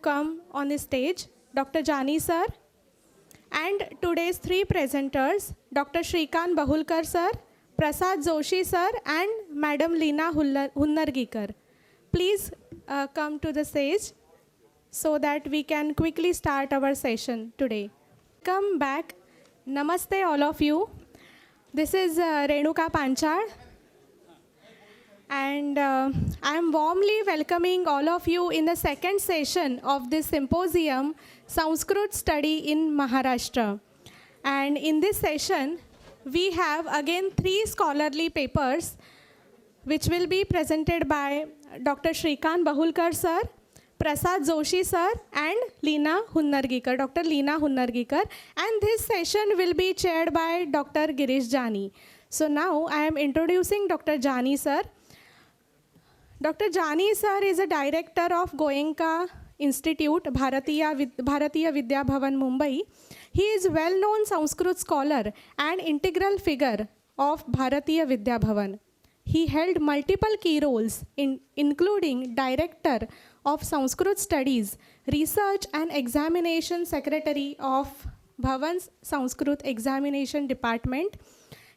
come on the stage, Dr. Jani sir, and today's three presenters, Dr. Shrikant Bahulkar sir, Prasad Joshi sir, and Madam Leena Hunnargikar. Please come to the stage so that we can quickly start our session today. Come back. Namaste all of you. This is Renuka Panchal, and I am warmly welcoming all of you in the second session of this symposium, Sanskrit Study in Maharashtra. And in this session, we have again three scholarly papers which will be presented by Dr. Shrikant Bahulkar sir, Prasad Joshi sir, and Leena Hunnargikar, Dr. Leena Hunnargikar. And this session will be chaired by Dr. Girish Jani. So now I am introducing Dr. Jani sir. Dr. Jani sir is a director of Goenka Institute, Bharatiya Vidya Bhavan, Mumbai. He is well-known Sanskrit scholar and integral figure of Bharatiya Vidya Bhavan. He held multiple key roles, including Director of Sanskrit Studies, Research and Examination Secretary of Bhavan's Sanskrit Examination Department.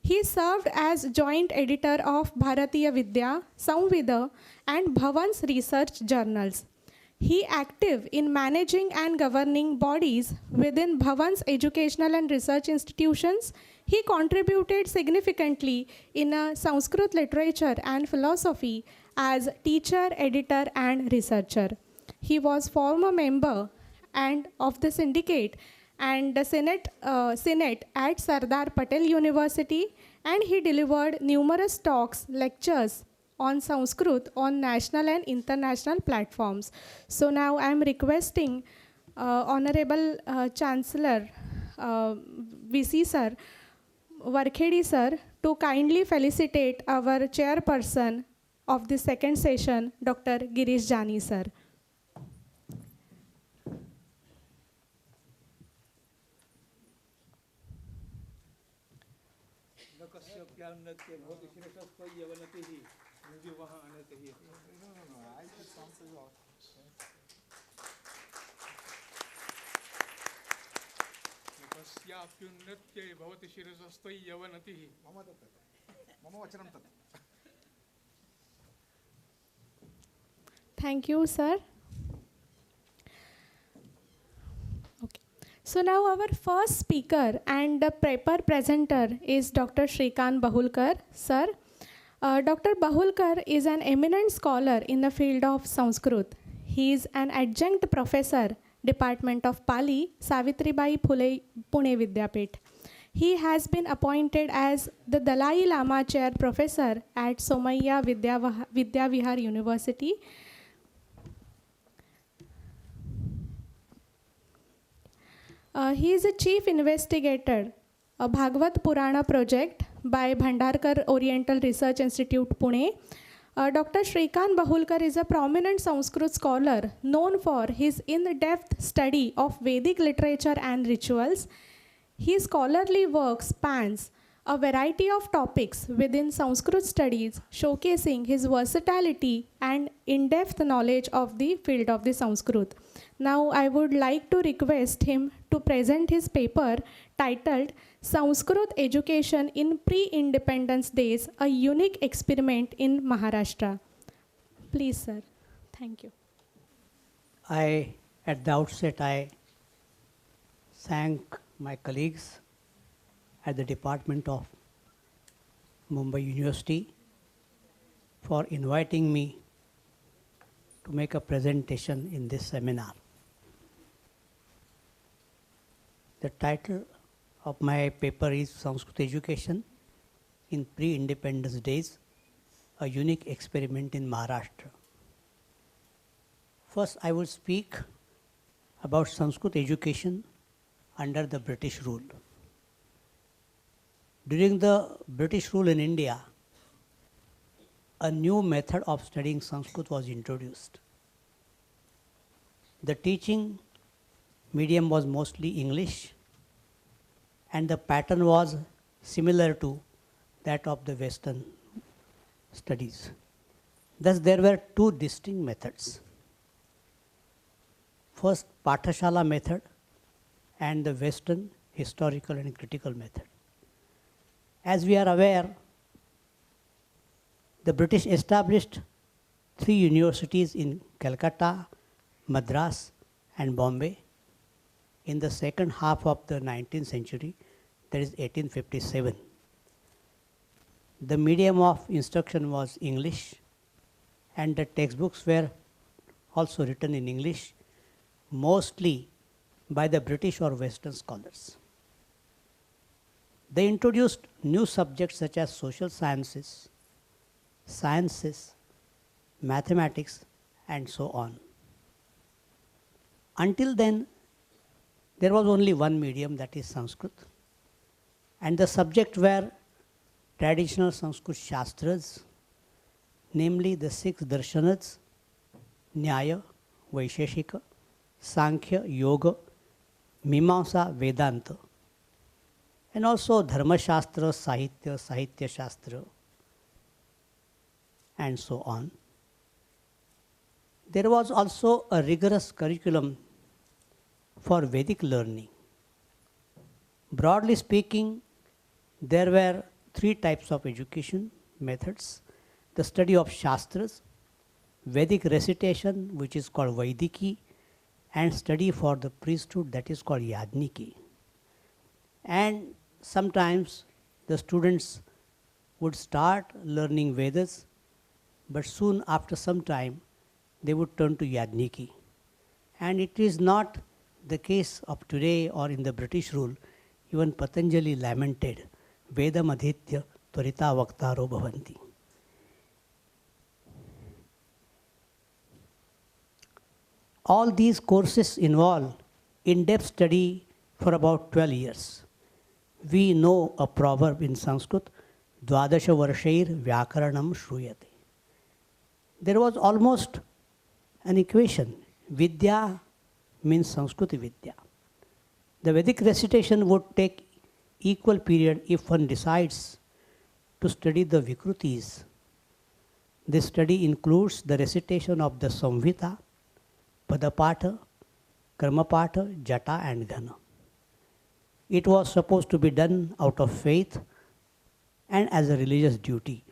He served as Joint Editor of Bharatiya Vidya, Samvida, and Bhavan's research journals. He active in managing and governing bodies within Bhavan's educational and research institutions. He contributed significantly in Sanskrit literature and philosophy as teacher, editor, and researcher. He was former member and of the syndicate and the Senate at Sardar Patel University, and he delivered numerous talks, lectures on Sanskrit on national and international platforms. So now I am requesting Honorable Chancellor VC sir, Varkhedi sir, to kindly felicitate our chairperson of the second session, Dr. Girish Jani sir. Thank you, sir. Okay. So now our first speaker and the paper presenter is Dr. Shrikant Bahulkar, sir. Dr. Bahulkar is an eminent scholar in the field of Sanskrit. He is an adjunct professor, Department of Pali, Savitribai Phule, Pune Vidyapith. He has been appointed as the Dalai Lama Chair Professor at Somaiya Vidya Vihar University. He is a chief investigator, a Bhagavad Purana project by Bhandarkar Oriental Research Institute, Pune. Dr. Shrikant Bahulkar is a prominent Sanskrit scholar known for his in-depth study of Vedic literature and rituals. His scholarly work spans a variety of topics within Sanskrit studies, showcasing his versatility and in-depth knowledge of the field of the Sanskrit. Now I would like to request him to present his paper titled Sanskrit Education in Pre-Independence Days, a Unique Experiment in Maharashtra. Please, sir. Thank you. At the outset, I thank my colleagues at the Department of Mumbai University for inviting me to make a presentation in this seminar. The title of my paper is Sanskrit Education in Pre-Independence Days, a Unique Experiment in Maharashtra. First, I will speak about Sanskrit education under the British rule. During the British rule in India, a new method of studying Sanskrit was introduced. The teaching medium was mostly English, and the pattern was similar to that of the Western studies. Thus, there were two distinct methods. first Pathashala method and the Western historical and critical method. As we are aware, the British established 3 universities in Calcutta, Madras and Bombay in the second half of the 19th century, that is 1857. The medium of instruction was English, and the textbooks were also written in English, mostly by the British or Western scholars. They introduced new subjects such as social sciences, mathematics, and so on. Until then, there was only one medium, that is Sanskrit, and the subjects were traditional Sanskrit Shastras, namely the 6 darshanas, Nyaya, Vaisheshika, Sankhya, Yoga, Mimamsa, Vedanta, and also Dharma Shastra, Sahitya Shastra, and so on. There was also a rigorous curriculum for Vedic learning. Broadly speaking, there were 3 types of education methods: the study of Shastras, Vedic recitation, which is called Vaidiki, and study for the priesthood, that is called Yajniki. And sometimes the students would start learning Vedas, but soon after some time they would turn to Yajniki. And it is not the case of today or in the British rule. Even Patanjali lamented, Vedam adhitya tvarita vaktaro bhavanti. All these courses involve in-depth study for about 12 years. We know a proverb in Sanskrit, Dvadasha Varshair Vyakaranam Shruyate. There was almost an equation. Vidya means Sanskrit Vidya. The Vedic recitation would take equal period if one decides to study the Vikrutis. This study includes the recitation of the Samhita, Padapatha, Karmapatha, Jata and Ghana. It was supposed to be done out of faith and as a religious duty.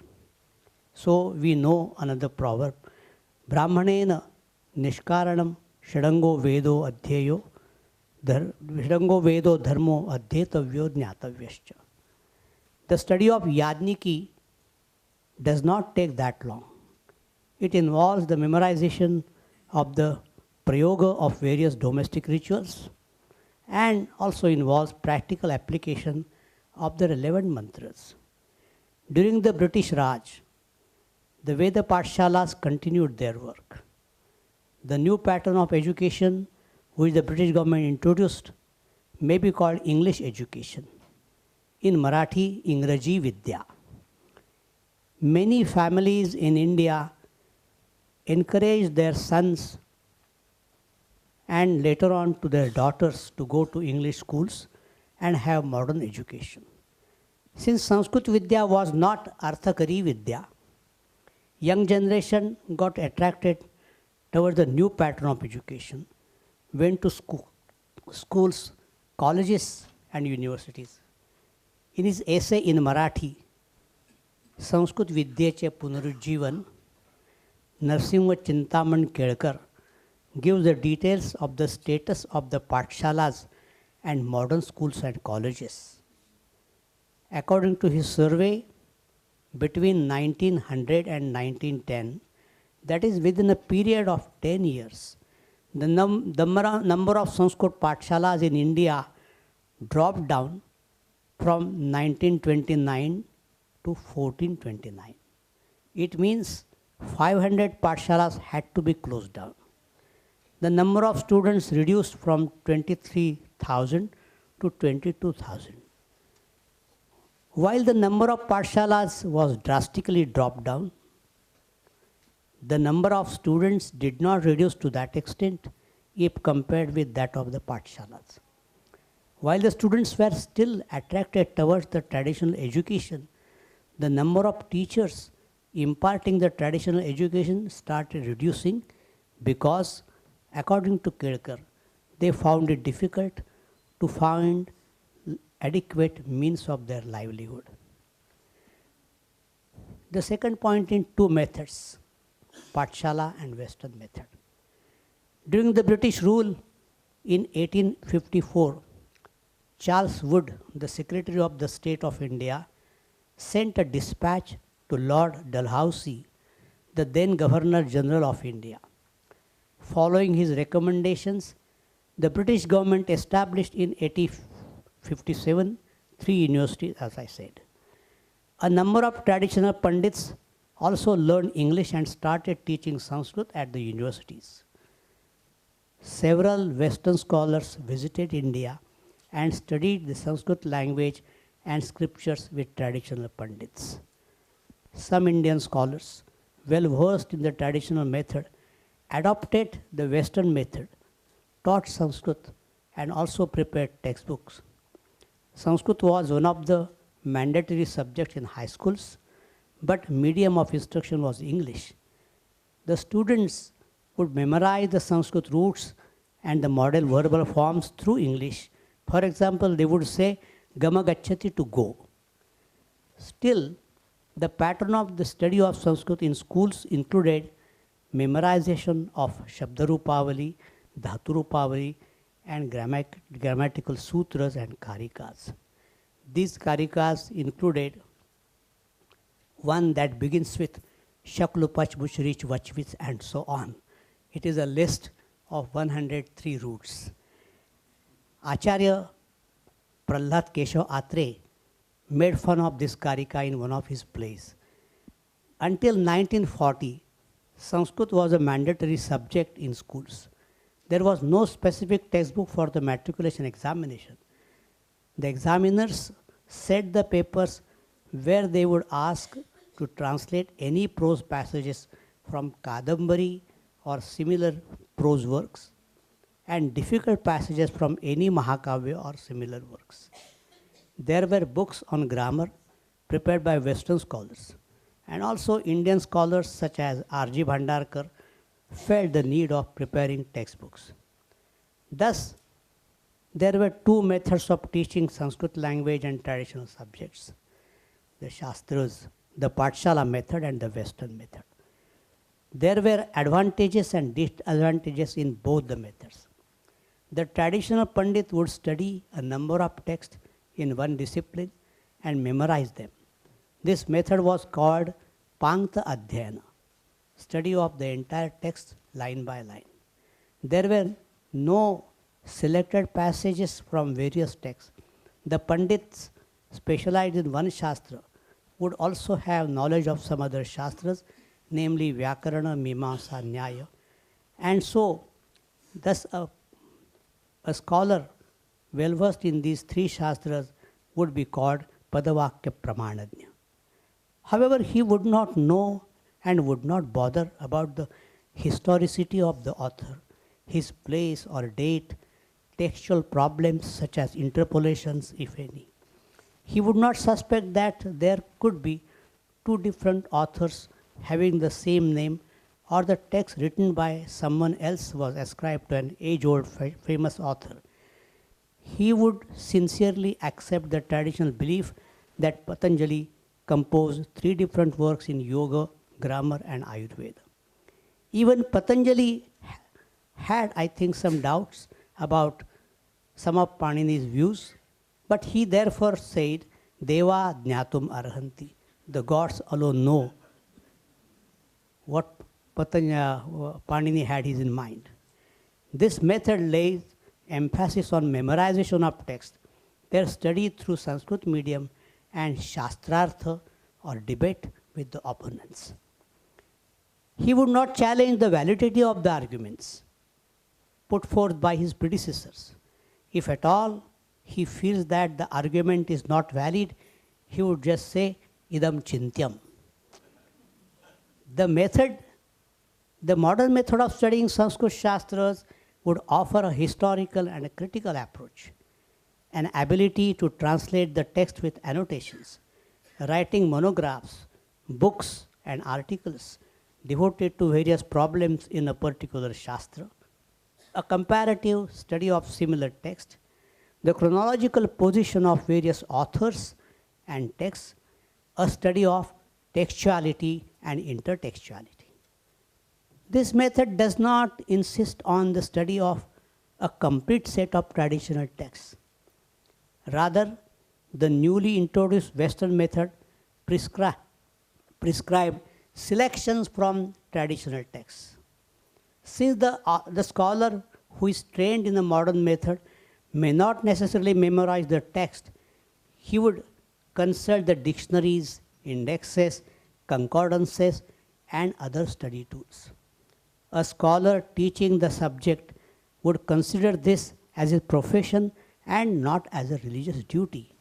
So we know another proverb, Brahmanena Nishkaranam Shadango Vedo Adhyeyo Shadango Vedo Dharmo Adhyetavyo Jnatavyascha. The study of Yajniki does not take that long. It involves the memorization of the prayoga of various domestic rituals and also involves practical application of the relevant mantras. During the British Raj, the Veda Pathshalas continued their work. The new pattern of education which the British government introduced may be called English education. In Marathi, Ingraji Vidya. Many families in India encourage their sons and later on to their daughters to go to English schools and have modern education. Since Sanskrit Vidya was not Arthakari Vidya, young generation got attracted towards the new pattern of education, went to schools, colleges and universities. In his essay in Marathi, Sanskrit Vidyeche Punarujjivan, Narsimha Chintaman Kelkar gives the details of the status of the Pathshalas and modern schools and colleges. According to his survey, between 1900 and 1910, that is within a period of 10 years, the number of Sanskrit Pathshalas in India dropped down from 1929 to 1429. It means 500 Pathshalas had to be closed down. The number of students reduced from 23,000 to 22,000. While the number of Pathshalas was drastically dropped down, the number of students did not reduce to that extent if compared with that of the Pathshalas. While the students were still attracted towards the traditional education, the number of teachers imparting the traditional education started reducing because According to Kelkar, they found it difficult to find adequate means of their livelihood. The second point in two methods, Pathshala and Western method. During the British rule in 1854, Charles Wood, the Secretary of the State of India, sent a dispatch to Lord Dalhousie, the then Governor General of India. Following his recommendations, the British government established in 1857 three universities, as I said. A number of traditional Pandits also learned English and started teaching Sanskrit at the universities. Several Western scholars visited India and studied the Sanskrit language and scriptures with traditional Pandits. Some Indian scholars, well versed in the traditional method, adopted the Western method, taught Sanskrit, and also prepared textbooks. Sanskrit was one of the mandatory subjects in high schools, but medium of instruction was English. The students would memorize the Sanskrit roots and the model verbal forms through English. For example, they would say Gama Gacchati, to go. Still, the pattern of the study of Sanskrit in schools included memorization of Shabdarupavali, Dhaturupavali, and grammatical sutras and karikas. These karikas included one that begins with Shaklupach, Bushrich, Vachvich, and so on. It is a list of 103 roots. Acharya Prahlad Keshav Atre made fun of this karika in one of his plays. Until 1940, Sanskrit was a mandatory subject in schools. There was no specific textbook for the matriculation examination. The examiners set the papers where they would ask to translate any prose passages from Kadambari or similar prose works, and difficult passages from any Mahakavya or similar works. There were books on grammar prepared by Western scholars, and also Indian scholars such as R.G. Bhandarkar felt the need of preparing textbooks. Thus, there were two methods of teaching Sanskrit language and traditional subjects: the Shastras, the Pathshala method, and the Western method. There were advantages and disadvantages in both the methods. The traditional Pandit would study a number of texts in one discipline and memorize them. This method was called Pankta Adhyayana, study of the entire text line by line. There were no selected passages from various texts. The Pandits specialized in one Shastra would also have knowledge of some other Shastras, namely Vyakarana, Mimamsa, Nyaya. And so, thus a scholar well versed in these three Shastras would be called Padavakya Pramanajna. However, he would not know and would not bother about the historicity of the author, his place or date, textual problems such as interpolations, if any. He would not suspect that there could be two different authors having the same name, or the text written by someone else was ascribed to an age-old famous author. He would sincerely accept the traditional belief that Patanjali composed three different works in yoga, grammar, and Ayurveda. Even Patanjali had, I think, some doubts about some of Panini's views, but he therefore said, Deva Jnatum Arhanti, the gods alone know what Panini had in mind. This method lays emphasis on memorization of text, their study through Sanskrit medium, and Shastrartha or debate with the opponents. He would not challenge the validity of the arguments put forth by his predecessors. If at all he feels that the argument is not valid, he would just say, idam chintyam. The modern method of studying Sanskrit Shastras would offer a historical and a critical approach, an ability to translate the text with annotations, writing monographs, books, and articles devoted to various problems in a particular Shastra, a comparative study of similar text, the chronological position of various authors and texts, a study of textuality and intertextuality. This method does not insist on the study of a complete set of traditional texts. Rather, the newly introduced Western method prescribed selections from traditional texts. Since the scholar who is trained in the modern method may not necessarily memorize the text, he would consult the dictionaries, indexes, concordances, and other study tools. A scholar teaching the subject would consider this as a profession and not as a religious duty.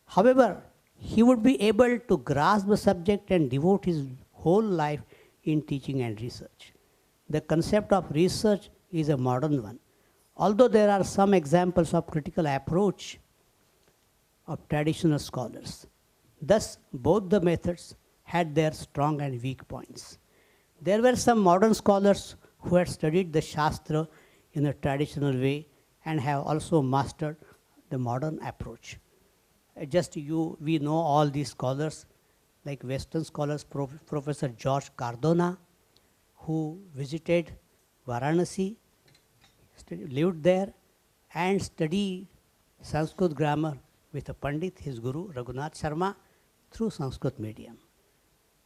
However, he would be able to grasp the subject and devote his whole life in teaching and research. The concept of research is a modern one, although there are some examples of critical approach of traditional scholars. Thus, both the methods had their strong and weak points. There were some modern scholars who had studied the Shastra in a traditional way and have also mastered the modern approach. We know all these scholars, like Western scholars, Professor George Cardona, who visited Varanasi, lived there, and studied Sanskrit grammar with a Pandit, his guru, Raghunath Sharma, through Sanskrit medium.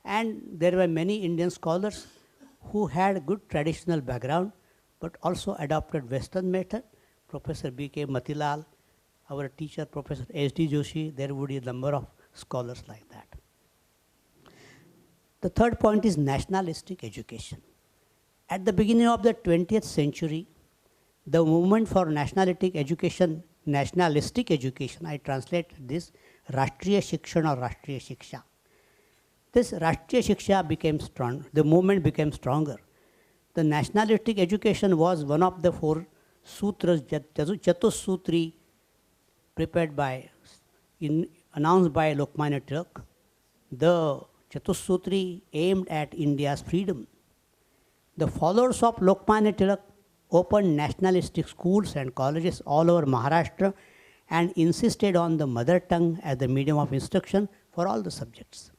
And there were many Indian scholars who had good traditional background, but also adopted Western method. Professor B.K. Matilal, our teacher, Professor S.D. Joshi, there would be a number of scholars like that. The third point is nationalistic education. At the beginning of the 20th century, the movement for nationalistic education, I translate this Rashtriya Shikshan or Rashtriya Shiksha. This Rashtriya Shiksha became strong, the movement became stronger. The nationalistic education was one of the four sutras, Chatussutri, prepared by, announced by Lokmanya Tilak. The Chatussutri aimed at India's freedom. The followers of Lokmanya Tilak opened nationalistic schools and colleges all over Maharashtra and insisted on the mother tongue as the medium of instruction for all the subjects.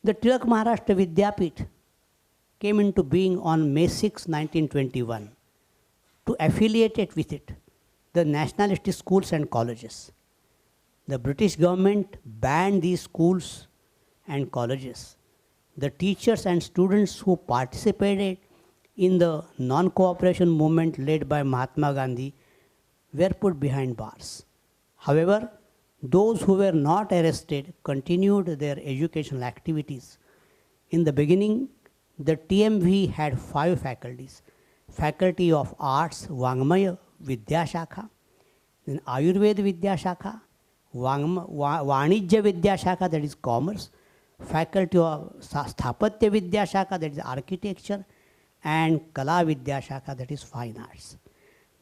The Tilak Maharashtra Vidyapith came into being on May 6, 1921. To affiliate it with it, the nationalistic schools and colleges. The British government banned these schools and colleges. The teachers and students who participated in the non-cooperation movement led by Mahatma Gandhi were put behind bars. However, those who were not arrested continued their educational activities. In the beginning, the TMV had 5 faculties. Faculty of Arts, Vangmaya Vidya Shakha, then Ayurveda Vidya Shakha, Vanijya Vidya Shakha, that is commerce, Faculty of Sthapatya Vidya Shakha, that is architecture, and Kala Vidya Shakha, that is fine arts.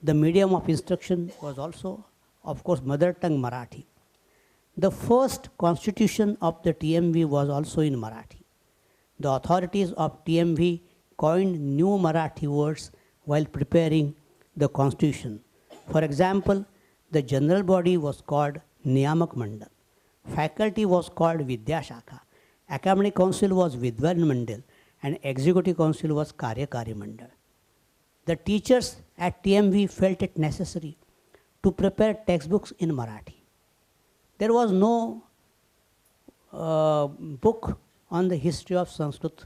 The medium of instruction was also, of course, mother tongue Marathi. The first constitution of the TMV was also in Marathi. The authorities of TMV coined new Marathi words while preparing the constitution. For example, the general body was called Niyamak Mandal. Faculty was called Vidya Shakha. Academic council was Vidwan Mandal, and executive council was Karyakari Mandal. The teachers at TMV felt it necessary to prepare textbooks in Marathi. There was no book on the history of Sanskrit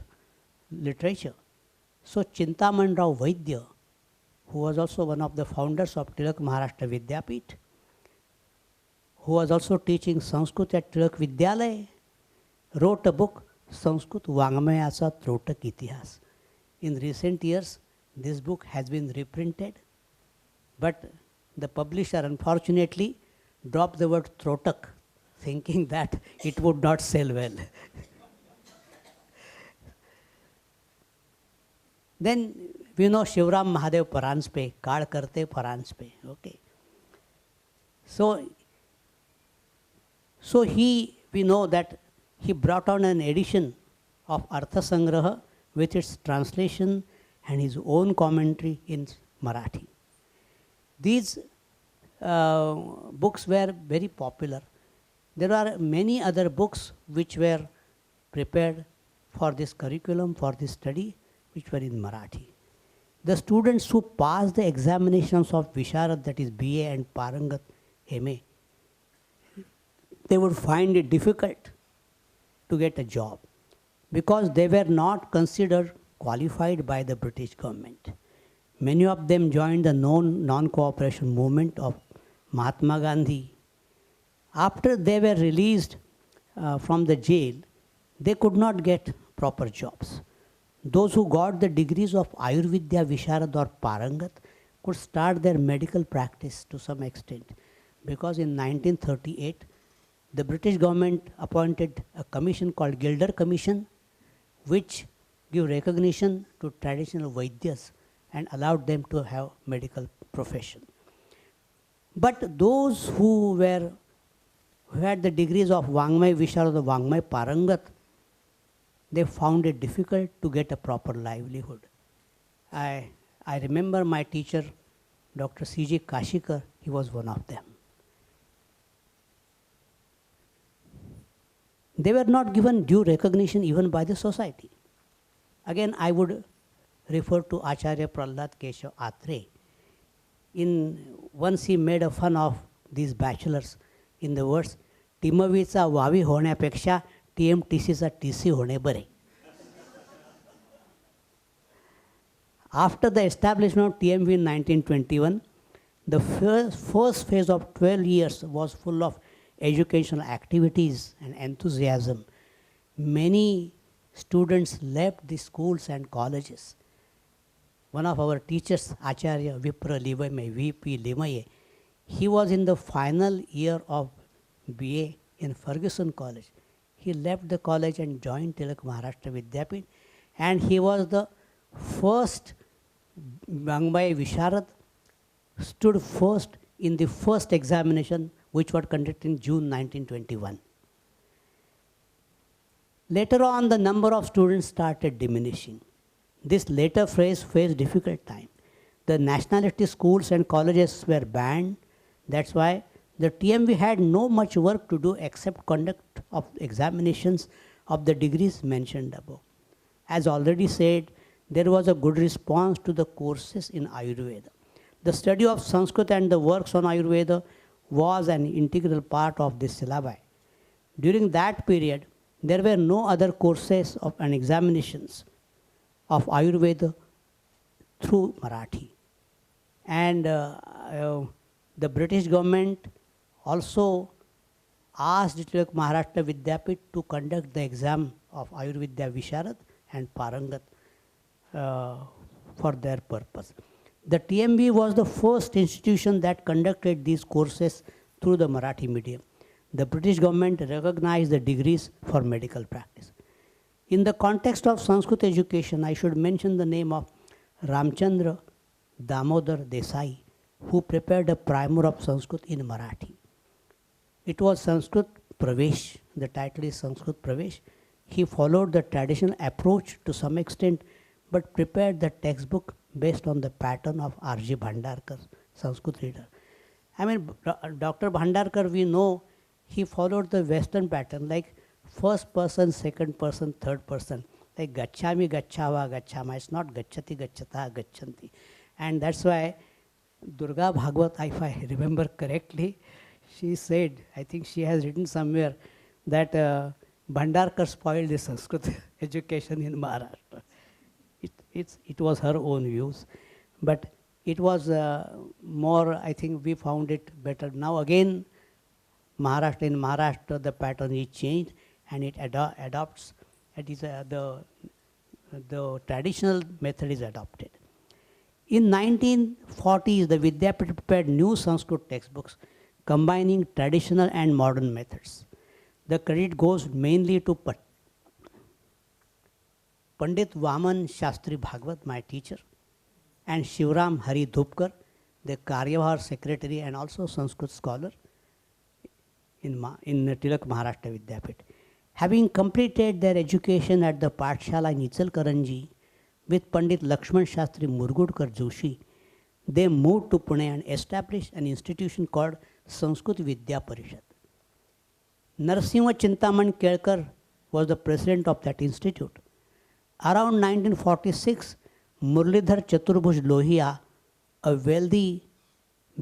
literature. So Chintaman Rao Vaidya, who was also one of the founders of Tilak Maharashtra Vidyapith, who was also teaching Sanskrit at Tilak Vidyalaya, wrote a book, Sanskrit Vangmayasa Trotak Itihas. In recent years, this book has been reprinted, but the publisher unfortunately dropped the word Trotak, thinking that it would not sell well. Then we know Shivram Mahadev Paranspe, Kaad Karte Paranspe. Okay. So we know that he brought on an edition of Artha Sangraha with its translation and his own commentary in Marathi. These books were very popular. There are many other books which were prepared for this curriculum, for this study, which were in Marathi. The students who passed the examinations of Visharad, that is BA, and Parangat, MA, they would find it difficult to get a job because they were not considered qualified by the British government. Many of them joined the non-cooperation movement of Mahatma Gandhi. After they were released from the jail, they could not get proper jobs. Those who got the degrees of Ayurvidya, Visharad or Parangat could start their medical practice to some extent, because in 1938, the British government appointed a commission called Gilder Commission, which gave recognition to traditional Vaidyas and allowed them to have medical profession. But those who had the degrees of Vangmay Visharad or Vangmay Parangat, they found it difficult to get a proper livelihood. I remember my teacher, Dr. C.J. Kashikar, he was one of them. They were not given due recognition even by the society. Again, I would refer to Acharya Prahlad Keshav Atre. Once he made a fun of these bachelors in the words, टिमवीचा वावी होण्यापेक्षा TMTCचा TC होणे बरे. After the establishment of TMV in 1921, the first phase of 12 years was full of educational activities and enthusiasm. Many students left the schools and colleges. One of our teachers, Acharya Vipra Livame, VP Limaye, he was in the final year of BA in Ferguson College. He left the college and joined Tilak Maharashtra Vidyapit, and he was the first Mumbai Visharad, stood first in the first examination which was conducted in June 1921. Later on, the number of students started diminishing. This later phase faced difficult time. The nationality schools and colleges were banned. That's why the TMV had no much work to do except conduct of examinations of the degrees mentioned above. As already said, there was a good response to the courses in Ayurveda. The study of Sanskrit and the works on Ayurveda was an integral part of this syllabi. During that period, there were no other courses and examinations of Ayurveda through Marathi. And the British government also asked Tilak Maharashtra Vidyapit to conduct the exam of Ayurvidya Visharad and Parangat for their purpose. The TMV was the first institution that conducted these courses through the Marathi medium. The British government recognized the degrees for medical practice. In the context of Sanskrit education, I should mention the name of Ramchandra Damodar Desai, who prepared a primer of Sanskrit in Marathi. It was Sanskrit Pravesh, the title is Sanskrit Pravesh. He followed the traditional approach to some extent, but prepared the textbook based on the pattern of R.J. Bhandarkar's Sanskrit reader. I mean, Dr. Bhandarkar, we know, he followed the Western pattern, like first person, second person, third person, like gachami, gachava, gachama. It's not gachati, gachata, gachanti. And that's why Durga Bhagwat, if I remember correctly, she said, I think she has written somewhere, that Bhandarkar spoiled the Sanskrit education in Maharashtra. It was her own views, but it was more, I think we found it better. Now again, in Maharashtra, the pattern is changed and it adopts, it is the traditional method is adopted. In 1940s, the Vidyapit prepared new Sanskrit textbooks combining traditional and modern methods. The credit goes mainly to Pandit Vaman Shastri Bhagwat, my teacher, and Shivram Hari Dhupkar, the Karyavahar secretary and also Sanskrit scholar in Tilak Maharashtra Vidyapit. Having completed their education at the Pathshala in Ichalkaranji, with Pandit Lakshman Shastri Murgudkar Joshi, they moved to Pune and established an institution called Sanskrit Vidya Parishad. Narasimha Chintaman Kelkar was the president of that institute. Around 1946, Murlidhar Chaturbhuj Lohia, a wealthy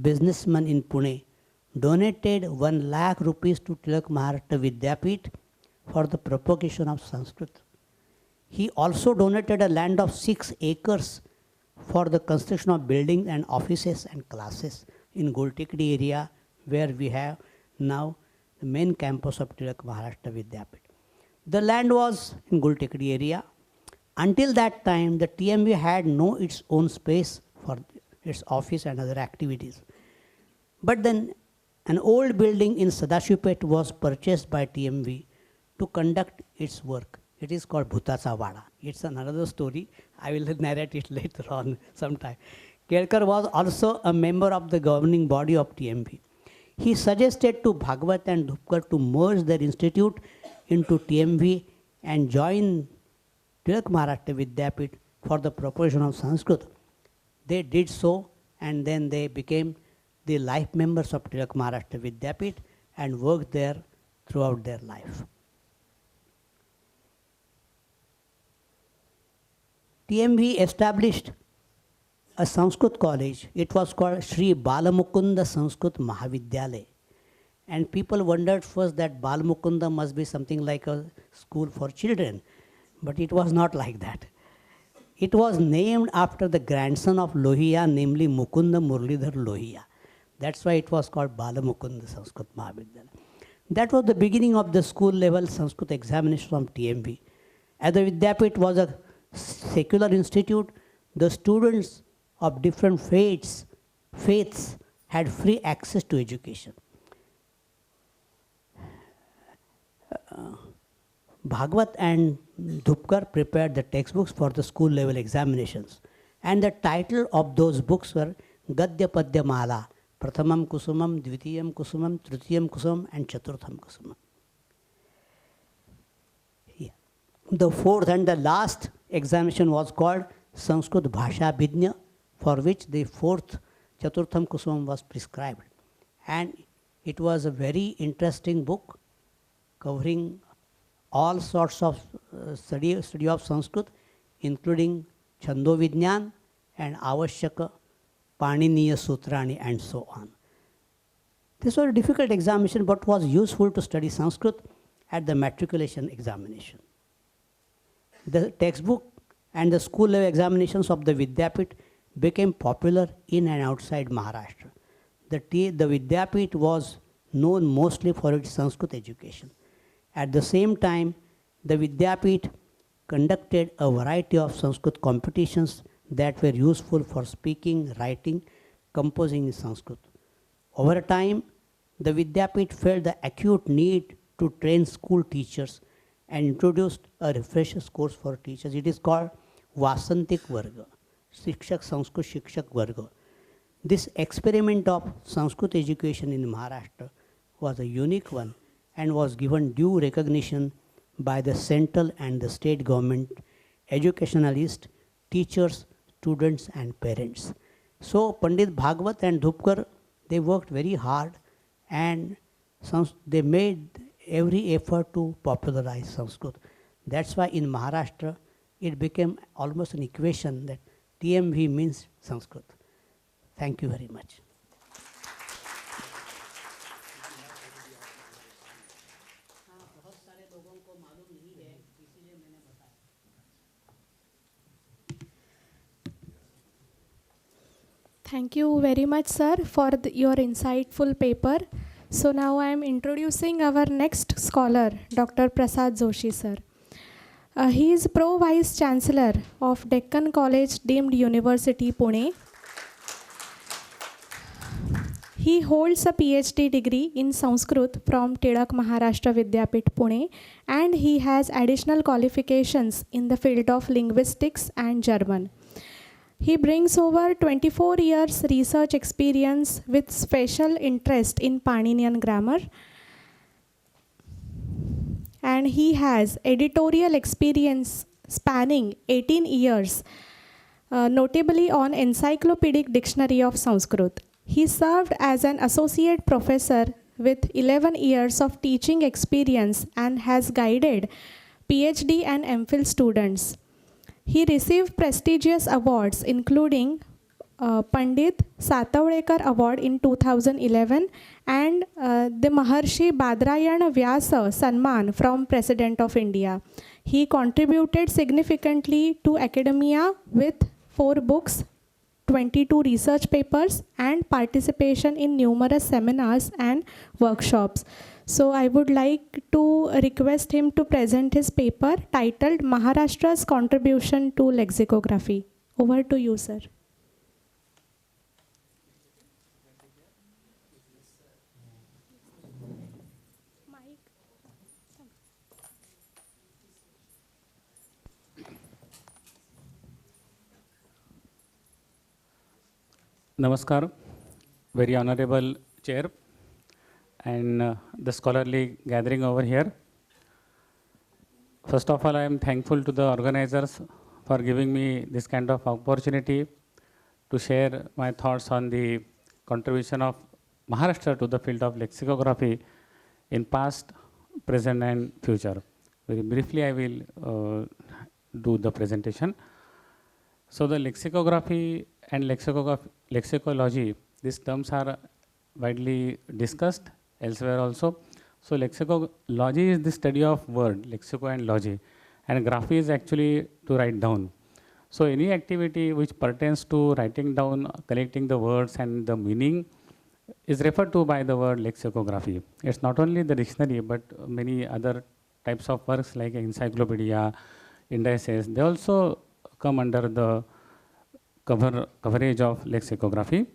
businessman in Pune, donated 1 lakh rupees to Tilak Maharashtra Vidyapit for the propagation of Sanskrit. He also donated a land of 6 acres for the construction of buildings and offices and classes in Goltekdi area, where we have now the main campus of Tilak Maharashtra Vidyapit. The land was in Goltekdi area. Until that time, the TMV had no its own space for its office and other activities. But then an old building in Sadashivpet was purchased by TMV to conduct its work. It is called Bhutacha Vada. It's another story. I will narrate it later on sometime. Kelkar was also a member of the governing body of TMV. He suggested to Bhagwat and Dhupkar to merge their institute into TMV and join Tilak Maharashtra Vidyapit for the propagation of Sanskrit. They did so, and then they became the life members of Tilak Maharashtra Vidyapit and worked there throughout their life. TMV established a Sanskrit college. It was called Sri Balamukunda Sanskrit Mahavidyalaya. And people wondered first that Balamukunda must be something like a school for children. But it was not like that. It was named after the grandson of Lohia, namely Mukunda Murlidhar Lohia. That's why it was called Balamukunda Sanskrit Mahavidyalaya. That was the beginning of the school level Sanskrit examination from TMV. As the Vidyapit was a secular institute, the students of different faiths had free access to education. Bhagwat and Dhupkar prepared the textbooks for the school level examinations, and the title of those books were Gadya Padya Mala, Prathamam Kusumam, Dvitiyam Kusumam, Tritiyam Kusumam, and Chaturtham Kusumam. Yeah. The fourth and the last examination was called Sanskrit Bhasha Bhidnya, for which the fourth Chaturtham Kusumam was prescribed. And it was a very interesting book covering all sorts of study of Sanskrit, including Chando Vidyan and Avashyaka, Paniniya Sutrani, and so on. This was a difficult examination, but was useful to study Sanskrit at the matriculation examination. The textbook and the school level examinations of the Vidyapit became popular in and outside Maharashtra. The Vidyapit was known mostly for its Sanskrit education. At the same time, the Vidyapit conducted a variety of Sanskrit competitions that were useful for speaking, writing, composing in Sanskrit. Over time, the Vidyapit felt the acute need to train school teachers and introduced a refreshers course for teachers. It is called Vasantik Varga, Shikshak Sanskrit Shikshak Varga. This experiment of Sanskrit education in Maharashtra was a unique one and was given due recognition by the central and the state government, educationalists, teachers, students, and parents. So Pandit Bhagwat and Dhupkar, they worked very hard, and they made every effort to popularize Sanskrit. That's why in Maharashtra, it became almost an equation that TMV means Sanskrit. Thank you very much. Thank you very much, sir, for your insightful paper. So now I am introducing our next scholar, Dr. Prasad Joshi, sir. He is Pro Vice Chancellor of Deccan College Deemed University, Pune. He holds a PhD degree in Sanskrit from Tilak Maharashtra Vidyapit, Pune, and he has additional qualifications in the field of linguistics and German. He brings over 24 years research experience with special interest in Paninian grammar, and he has editorial experience spanning 18 years, notably on Encyclopedic Dictionary of Sanskrit. He served as an associate professor with 11 years of teaching experience and has guided PhD and MPhil students. He received prestigious awards including Pandit Satavadekar Award in 2011 and the Maharshi Badrayana Vyasa Sanman from President of India. He contributed significantly to academia with 4 books, 22 research papers, and participation in numerous seminars and workshops. So I would like to request him to present his paper titled Maharashtra's Contribution to Lexicography. Over to you, sir. Namaskar, very honorable chair and the scholarly gathering over here. First of all, I am thankful to the organizers for giving me this kind of opportunity to share my thoughts on the contribution of Maharashtra to the field of lexicography in past, present and future. Very briefly, I will do the presentation. So the lexicography and lexicology, these terms are widely discussed elsewhere also. So lexicology is the study of word, lexico and logy, and graphy is actually to write down. So any activity which pertains to writing down, collecting the words and the meaning is referred to by the word lexicography. It's not only the dictionary, but many other types of works like encyclopedia, indices, they also come under the coverage of lexicography.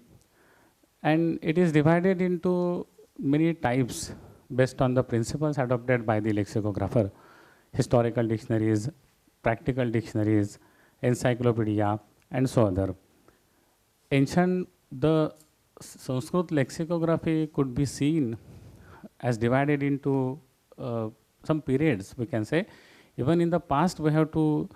And it is divided into many types based on the principles adopted by the lexicographer. Historical dictionaries, practical dictionaries, encyclopedia, and so other. The Sanskrit lexicography could be seen as divided into some periods, we can say. Even in the past, we have to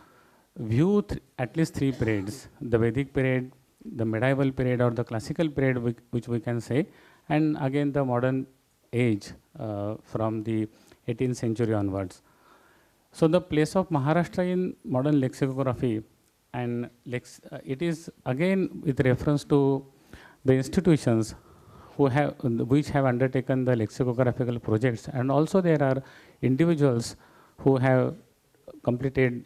view at least 3 periods: the Vedic period, the medieval period, or the classical period, which we can say, and again the modern age from the 18th century onwards. So the place of Maharashtra in modern lexicography, and it is again with reference to the institutions which have undertaken the lexicographical projects, and also there are individuals who have completed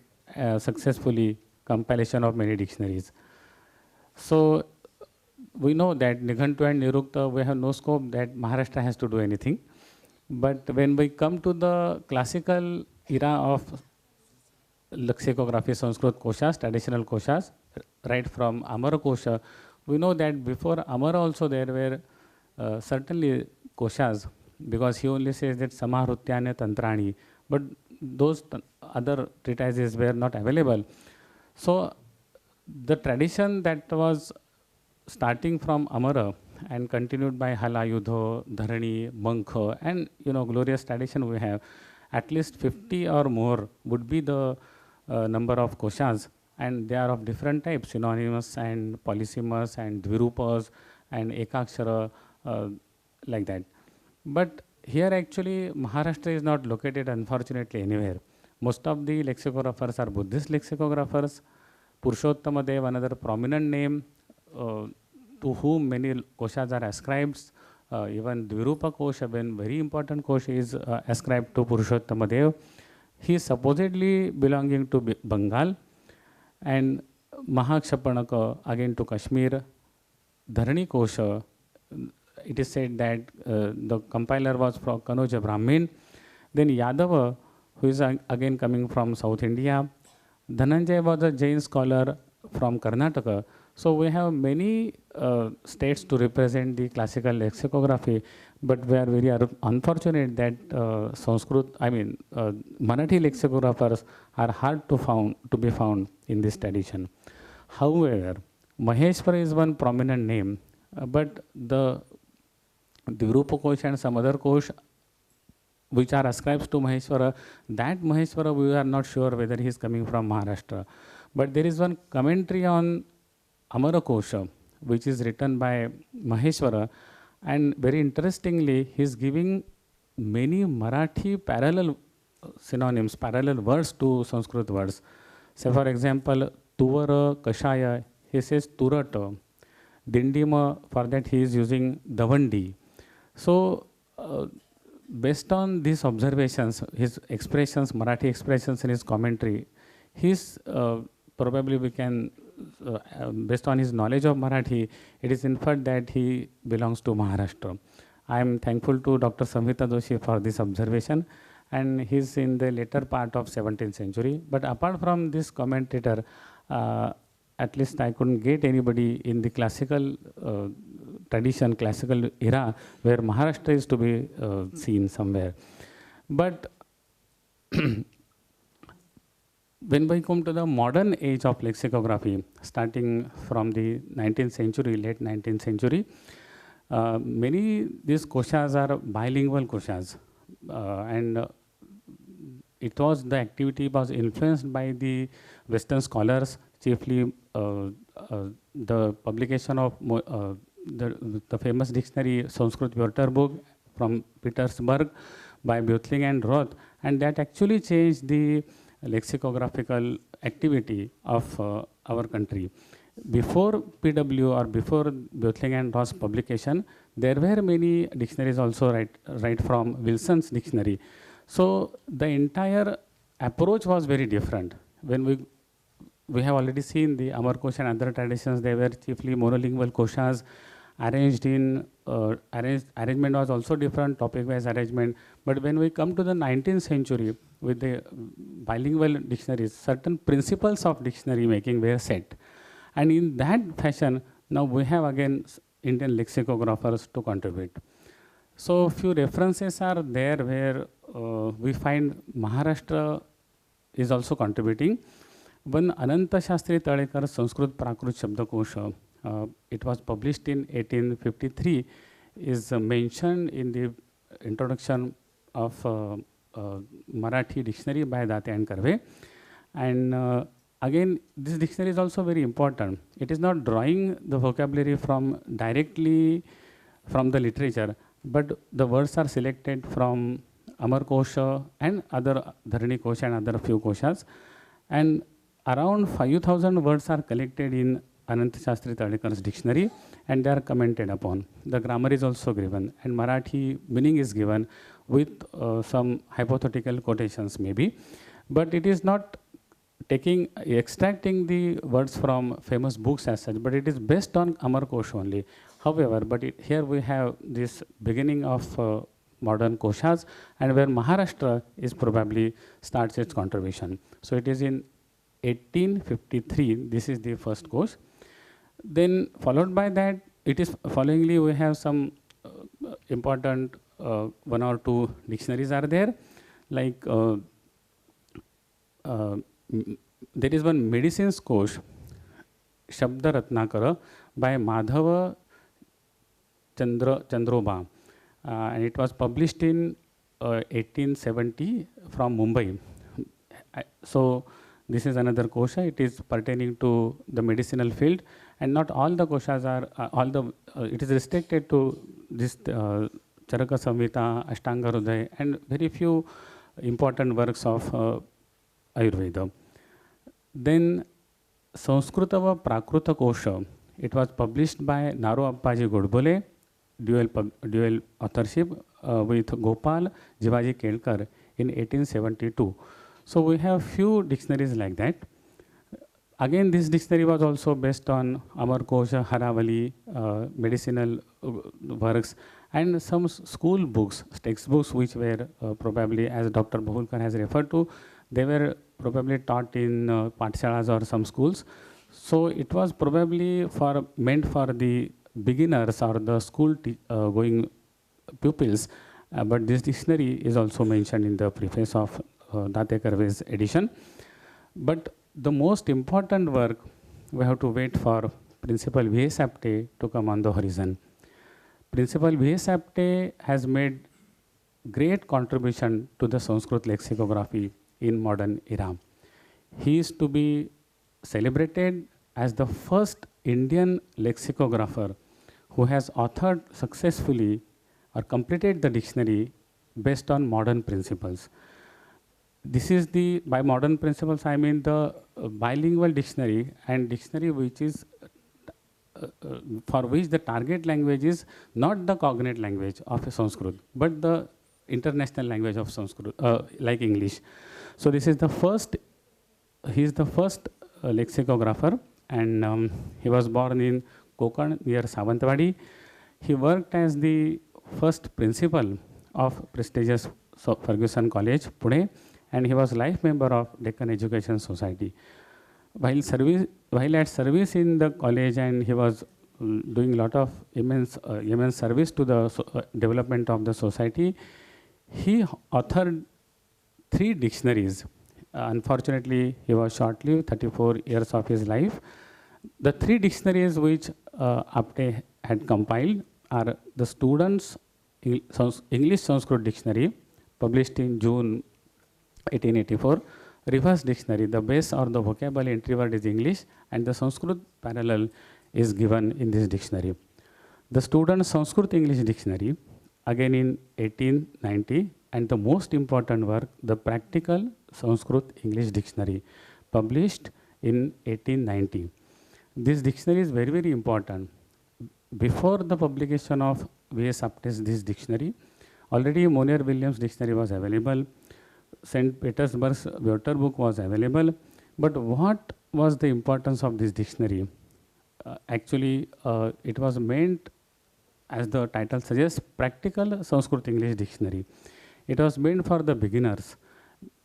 successfully compilation of many dictionaries. So we know that Nighantu and Nirukta, we have no scope that Maharashtra has to do anything. But when we come to the classical era of lexicography, Sanskrit koshas, traditional koshas, right from Amara kosha, we know that before Amara also there were certainly koshas, because he only says that Samahrutyane Tantrani, but those other treatises were not available. So the tradition that was starting from Amara and continued by Halayudho, Dharani, Mankha, and glorious tradition we have, at least 50 or more would be the number of koshas, and they are of different types, synonymous and polysemous and dvirupas and ekakshara, like that. But here actually Maharashtra is not located, unfortunately, anywhere. Most of the lexicographers are Buddhist lexicographers. Purushottama Dev, another prominent name, to whom many koshas are ascribed. Even Dvirupa Kosha, when very important kosha, is ascribed to Purushottama Dev. He is supposedly belonging to Bengal. And Mahakshapanaka, again to Kashmir. Dharani Kosha, it is said that the compiler was from Kanoja Brahmin. Then Yadava, who is again coming from South India. Dhananjay was a Jain scholar from Karnataka. So we have many states to represent the classical lexicography, but we are very unfortunate that Marathi lexicographers are hard to be found in this tradition. However, Maheshwara is one prominent name, but the Dvirupa Kosh and some other Kosh which are ascribed to Maheshwara, that Maheshwara we are not sure whether he is coming from Maharashtra. But there is one commentary on Amara Kosha, which is written by Maheshwara, and very interestingly, he is giving many Marathi parallel synonyms, parallel words to Sanskrit words. Say for example, Tuvara, Kashaya, he says Turata. Dindima, for that he is using Davandi. So, based on these observations, his expressions, Marathi expressions in his commentary, his probably we can, based on his knowledge of Marathi, it is inferred that he belongs to Maharashtra. I am thankful to Dr. Samhita Doshi for this observation, and he is in the later part of 17th century. But apart from this commentator, at least I couldn't get anybody in the classical tradition, classical era, where Maharashtra is to be seen somewhere. But when we come to the modern age of lexicography, starting from the 19th century, late 19th century, many these koshas are bilingual koshas, and it was the activity was influenced by the Western scholars, chiefly the publication of the famous dictionary Sanskrit Wörterbuch from Petersburg by Bötling and Roth, and that actually changed the lexicographical activity of our country. Before PW or before Bötling and Roth's publication, there were many dictionaries also right from Wilson's dictionary. So the entire approach was very different. When we have already seen the Amar Kosha and other traditions, they were chiefly monolingual koshas, arranged in, arrangement was also different, topic-wise arrangement. But when we come to the 19th century, with the bilingual dictionaries, certain principles of dictionary making were set. And in that fashion, now we have again Indian lexicographers to contribute. So few references are there where we find Maharashtra is also contributing. One Ananta Shastri Talekar Sanskrit Prakrit Shabdakosha, it was published in 1853, is mentioned in the introduction of Marathi dictionary by Date and Karve. And again, this dictionary is also very important. It is not drawing the vocabulary from directly from the literature, but the words are selected from Amar Kosha and other Dharani Kosha and other few koshas. And around 5,000 words are collected in Ananta Shastri Talekar's dictionary, and they are commented upon. The grammar is also given, and Marathi meaning is given with some hypothetical quotations maybe. But it is not extracting the words from famous books as such, but it is based on Amar Kosha only. However, but here we have this beginning of modern koshas, and where Maharashtra is probably starts its contribution. So it is in 1853, this is the first kosh. Then followed by that, it is followingly we have some important one or two dictionaries are there, like there is one medicines kosh, Shabda Ratnakara by Madhava Chandroba, and it was published in 1870 from Mumbai. So this is another kosha. It is pertaining to the medicinal field, and not all the koshas are it is restricted to this Charaka Samhita, Ashtanga Hridaya, and very few important works of Ayurveda. Then Sanskrutava Prakruta Kosha, it was published by Naro Appaji Godbole, dual authorship with Gopal Jivaji Kelkar in 1872. So we have few dictionaries like that. Again, this dictionary was also based on Amar Kosha, Haravali, medicinal works, and some school books, textbooks, which were probably, as Dr. Bahulkar has referred to, they were probably taught in pathshalas or some schools. So it was probably meant for the beginners or the school going pupils. But this dictionary is also mentioned in the preface of Date Karve's edition. But the most important work, we have to wait for Principal V.S. Apte to come on the horizon. Principal V.S. Apte has made great contribution to the Sanskrit lexicography in modern era. He is to be celebrated as the first Indian lexicographer who has authored successfully or completed the dictionary based on modern principles. This is the, by modern principles, I mean the bilingual dictionary and dictionary which is for which the target language is not the cognate language of Sanskrit, but the international language of Sanskrit, like English. So this is the first, he is the first lexicographer, and he was born in Konkan near Savantwadi. He worked as the first principal of prestigious Ferguson College, Pune, and he was life member of Deccan Education Society. While at service in the college, and he was doing a lot of immense service to the development of the society, he authored 3 dictionaries. Unfortunately, he was short-lived, 34 years of his life. The 3 dictionaries which Apte had compiled are the Students' English Sanskrit Dictionary, published in June 1884, Reverse Dictionary, the base or the vocabulary entry word is English, and the Sanskrit parallel is given in this dictionary. The Students' Sanskrit English Dictionary, again in 1890, and the most important work, the Practical Sanskrit English Dictionary, published in 1890. This dictionary is very, very important. Before the publication of V.S. Apte's this dictionary, already Monier-Williams dictionary was available, St. Petersburg's Wörter book was available, but what was the importance of this dictionary? Actually, it was meant, as the title suggests, Practical Sanskrit English Dictionary. It was meant for the beginners,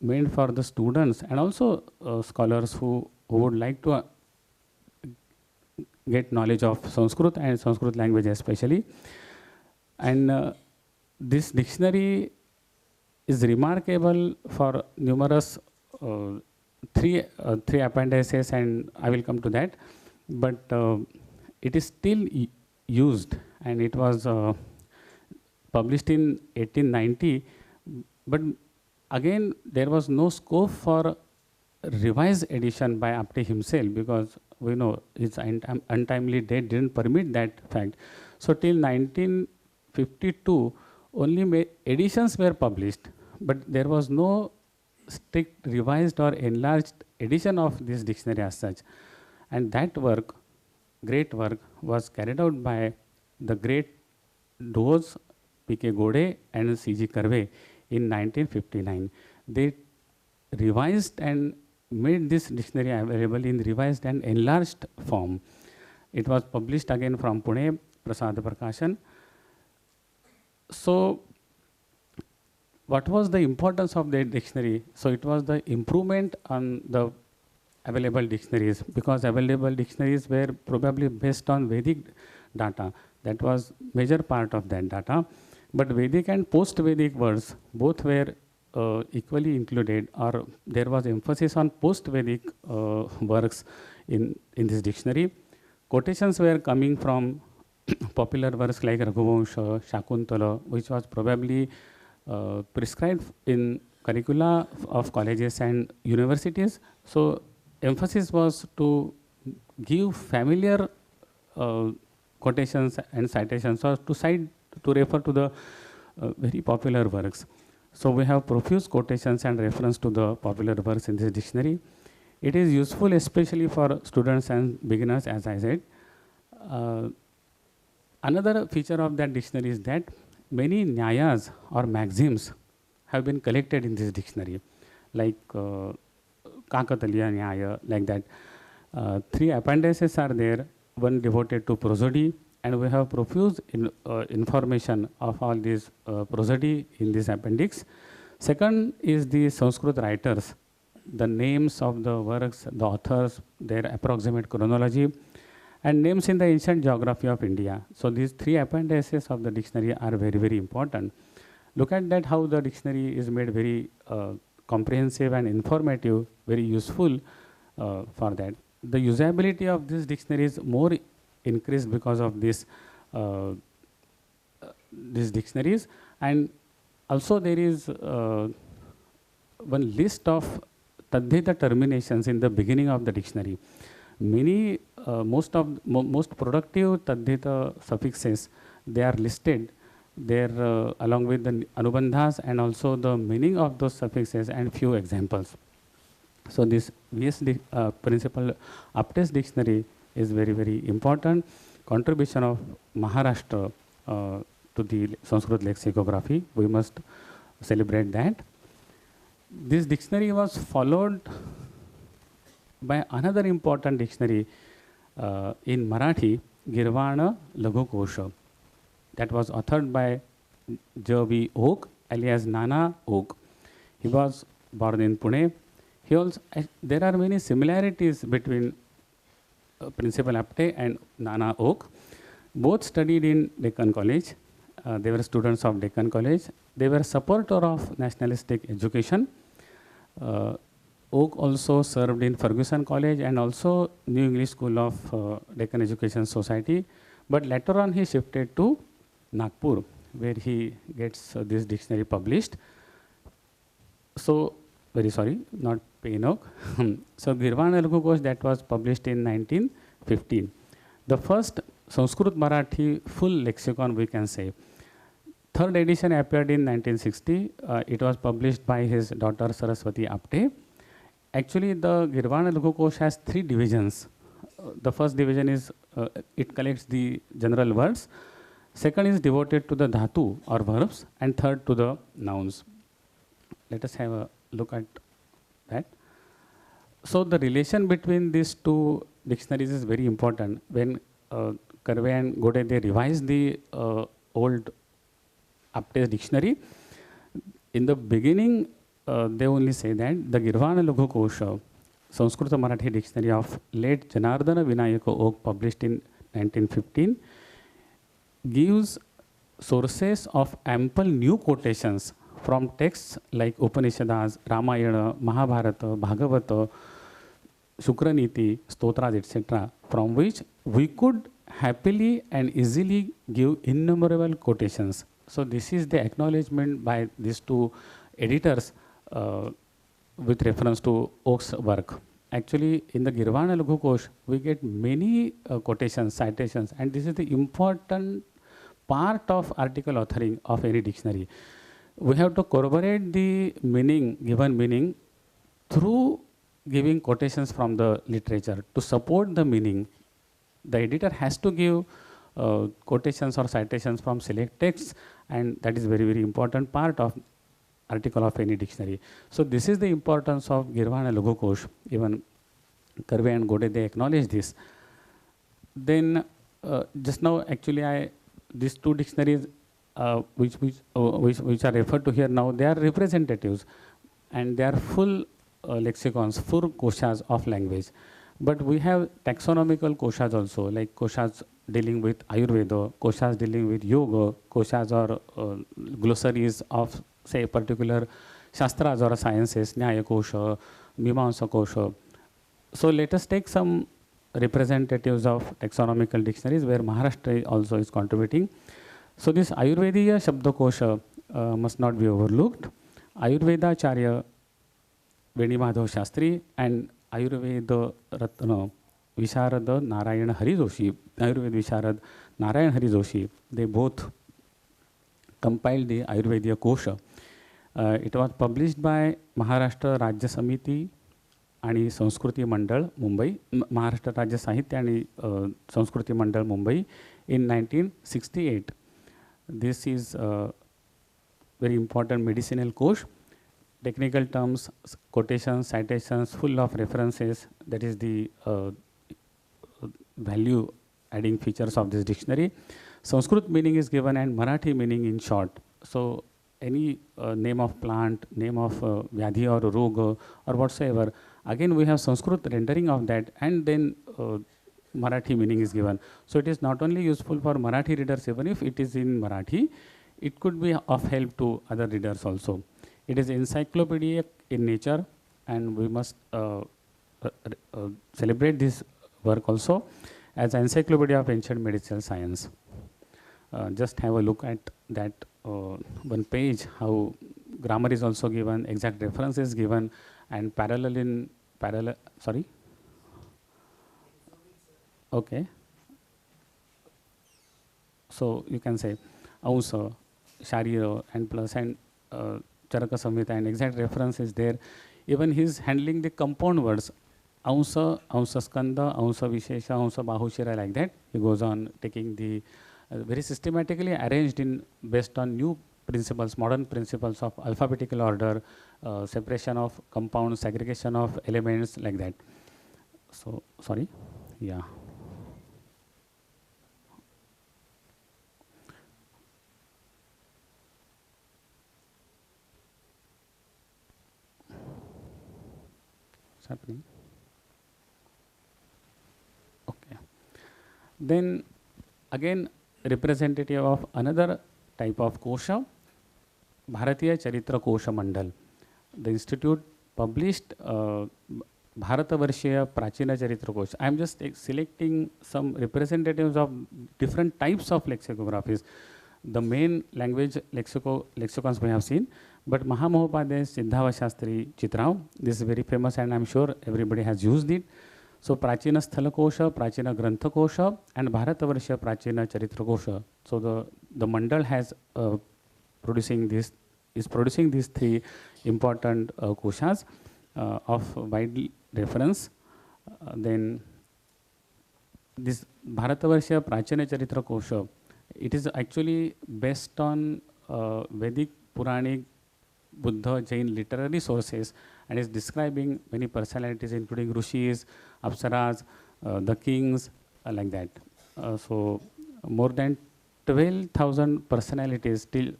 meant for the students, and also scholars who would like to get knowledge of Sanskrit and Sanskrit language especially. And this dictionary is remarkable for numerous 3 appendices, and I will come to that. But it is still used, and it was published in 1890. But again, there was no scope for revised edition by Apte himself, because we know his untimely death didn't permit that fact. So till 1952, only editions were published, but there was no strict revised or enlarged edition of this dictionary as such. And that work, great work, was carried out by the great Doz, P.K. Gode and C.G. Karve in 1959. They revised and made this dictionary available in revised and enlarged form. It was published again from Pune, Prasad Prakashan. So, what was the importance of the dictionary? So, it was the improvement on the available dictionaries, because available dictionaries were probably based on Vedic data. That was major part of that data. But Vedic and post-Vedic words, both were equally included, or there was emphasis on post-Vedic works in this dictionary. Quotations were coming from popular works like Raghuvamsha, Shakuntala, which was probably prescribed in curricula of colleges and universities. So emphasis was to give familiar quotations and citations, or to refer to the very popular works. So we have profuse quotations and reference to the popular works in this dictionary. It is useful especially for students and beginners, as I said. Another feature of that dictionary is that many nyayas or maxims have been collected in this dictionary, like Kakataliya Nyaya, like that. 3 appendices are there, one devoted to prosody, and we have profuse information of all these prosody in this appendix. Second is the Sanskrit writers, the names of the works, the authors, their approximate chronology, and names in the ancient geography of India. So these 3 appendices of the dictionary are very, very important. Look at that, how the dictionary is made very comprehensive and informative, very useful for that. The usability of this dictionary is more increased because of this these dictionaries, and Also, there is one list of tadhita terminations in the beginning of the dictionary. Many, most productive tadhita suffixes, they are listed there along with the anubandhas and also the meaning of those suffixes and few examples. So this principal Apte's dictionary is very, very important contribution of Maharashtra to the Sanskrit lexicography. We must celebrate that. This dictionary was followed by another important dictionary in Marathi, Girvana Laghu Kosha, that was authored by J.B. Oak, alias Nana Oak. He was born in Pune. He also, there are many similarities between Principal Apte and Nana Oak. Both studied in Deccan College. They were students of Deccan College. They were supporter of nationalistic education. Oak also served in Ferguson College and also New English School of Deccan Education Society. But later on he shifted to Nagpur, where he gets this dictionary published. So, very sorry, not Penok. So, Girvana Laghu Kosh, that was published in 1915. The first Sanskrit Marathi full lexicon, we can say. Third edition appeared in 1960. It was published by his daughter Saraswati Apte. Actually, the Girvana Laghu Kosh has 3 divisions. The first division is, it collects the general words. Second is devoted to the dhatu or verbs, and third to the nouns. Let us have a look at that. So the relation between these two dictionaries is very important. When Karve and Gode, they revised the old Apte's dictionary, in the beginning they only say that the Girvana Laghu Kosha, Sanskrit Marathi dictionary of late Janardana Vinayaka Oak, published in 1915, gives sources of ample new quotations from texts like Upanishads, Ramayana, Mahabharata, Bhagavata, Shukraniti, Stotras, etc., from which we could happily and easily give innumerable quotations. So this is the acknowledgement by these two editors with reference to Oak's work. Actually, in the Girvana Laghu Kosh, we get many quotations, citations, and this is the important part of article authoring of any dictionary. We have to corroborate the meaning, given meaning, through giving quotations from the literature. To support the meaning, the editor has to give quotations or citations from select texts, and that is very, very important part of article of any dictionary. So this is the importance of Girvana Laghu Kosh. Even Karve and Gode, they acknowledge this. Then just now, actually, these two dictionaries which are referred to here now, they are representatives and they are full lexicons, full koshas of language. But we have taxonomical koshas also, like koshas dealing with Ayurveda, koshas dealing with yoga, koshas or glossaries of, say, particular shastras or sciences, Nyaya Kosha, Mimamsa Kosha. So let us take some representatives of taxonomical dictionaries where Maharashtra also is contributing. So this Ayurvediya Shabdakosha must not be overlooked. Ayurveda Acharya Veni Madhav Shastri and Ayurveda Ratna Visharad Narayan Hari Joshi, Ayurveda Visharad Narayan Hari Joshi, they both compiled the Ayurvediya Kosha. It was published by Maharashtra Rajya Samiti आणि संस्कृती मंडळ मुंबई, महाराष्ट्र राज्य साहित्य आणि संस्कृती मंडळ Mumbai in 1968. This is very important medicinal course. Technical terms, quotations, citations, full of references. That is the value adding features of this dictionary. Sanskrit meaning is given and Marathi meaning in short. So any name of plant, name of vyadhi or roga or whatsoever, again we have Sanskrit rendering of that, and then Marathi meaning is given. So it is not only useful for Marathi readers, even if it is in Marathi, it could be of help to other readers also. It is encyclopedic in nature, and we must celebrate this work also as Encyclopedia of Ancient Medicinal Science. just have a look at that one page, how grammar is also given, exact reference is given, and sorry? Okay. So you can say Ausa, Sharira, and plus, and Charaka Samhita, and exact reference is there. Even he's handling the compound words, Ausa, Ausa Skanda, Ausa Vishesha, Ausa Bahushira, like that. He goes on taking the very systematically arranged in based on new principles, modern principles of alphabetical order, separation of compounds, segregation of elements, like that. So, sorry, yeah. What's happening? Okay. Then again, representative of another type of kosha, Bharatiya Charitra Kosha Mandal. The institute published Bharatavarshaya Prachina Charitra Kosha. I am just selecting some representatives of different types of lexicographies. The main language lexicons we have seen, but Mahamohopadhyay Siddhava Shastri Chitrao, this is very famous and I am sure everybody has used it. So Prachina Sthala Kosha, Prachina Grantha Kosha, and Bharatavarshaya Prachina Charitra Kosha. So the mandal has producing these three important koshas of wide reference. Then this Bharatavarshaya Prachina Charitra Kosha, it is actually based on Vedic, Puranic, Buddha, Jain literary sources, and is describing many personalities including Rishis, Apsaras, the kings, like that. So more than 12,000 personalities till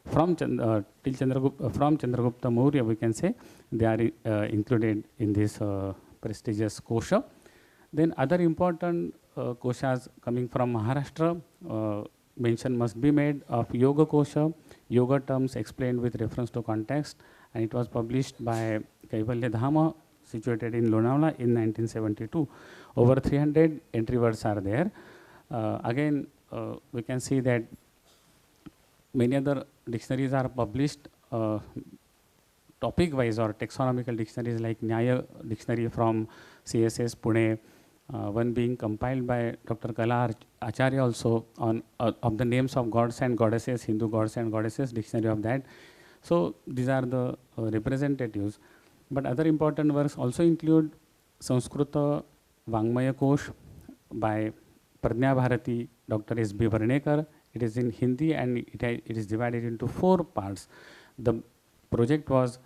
from Chandragupta Maurya, we can say, they are included in this prestigious kosha. Then other important koshas coming from Maharashtra, mention must be made of Yoga Kosha, yoga terms explained with reference to context, and it was published by Kaivalya Dhama, situated in Lonavala in 1972. Over 300 entry words are there. Again, we can see that many other dictionaries are published topic wise or taxonomical dictionaries like Nyaya dictionary from CSS Pune, one being compiled by Dr. Kala Acharya also on of the names of gods and goddesses, Hindu gods and goddesses, dictionary of that. So these are the representatives. But other important works also include Sanskrita Vangmaya Kosh by Pradnya Bharati, Dr. S.B. Varnekar. It is in Hindi and it is divided into 4 parts. The project was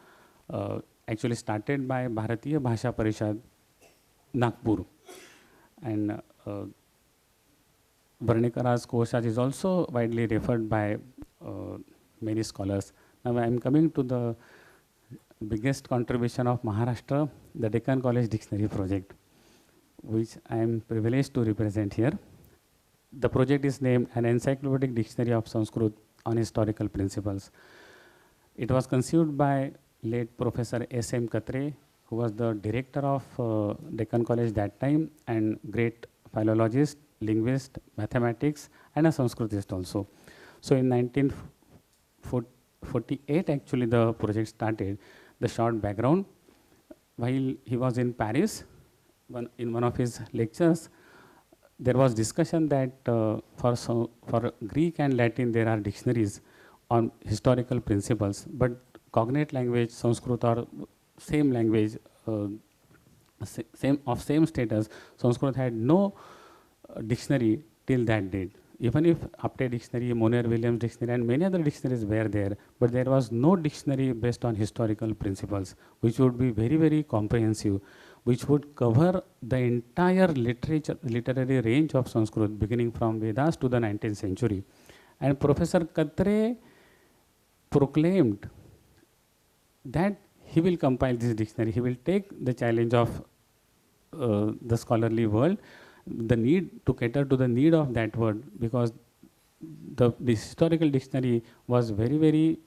actually started by Bharatiya Bhasha Parishad, Nagpur. And Varnekara's Koshas is also widely referred by many scholars. Now I am coming to the biggest contribution of Maharashtra, the Deccan College Dictionary project, which I am privileged to represent here. The project is named An Encyclopedic Dictionary of Sanskrit on Historical Principles. It was conceived by late Professor S.M. Katre, who was the director of Deccan College that time, and great philologist, linguist, mathematics, and a Sanskritist also. So in 1948, actually, the project started. The short background, while he was in Paris, in one of his lectures, there was discussion that for Greek and Latin there are dictionaries on historical principles, but cognate language, Sanskrit, or same language, same status, Sanskrit had no dictionary till that date. Even if Apte Dictionary, Moner-Williams Dictionary, and many other dictionaries were there, but there was no dictionary based on historical principles, which would be very, very comprehensive, which would cover the entire literary range of Sanskrit, beginning from Vedas to the 19th century. And Professor Katre proclaimed that he will compile this dictionary. He will take the challenge of the scholarly world, the need to cater to the need of that word, because the historical dictionary was very, very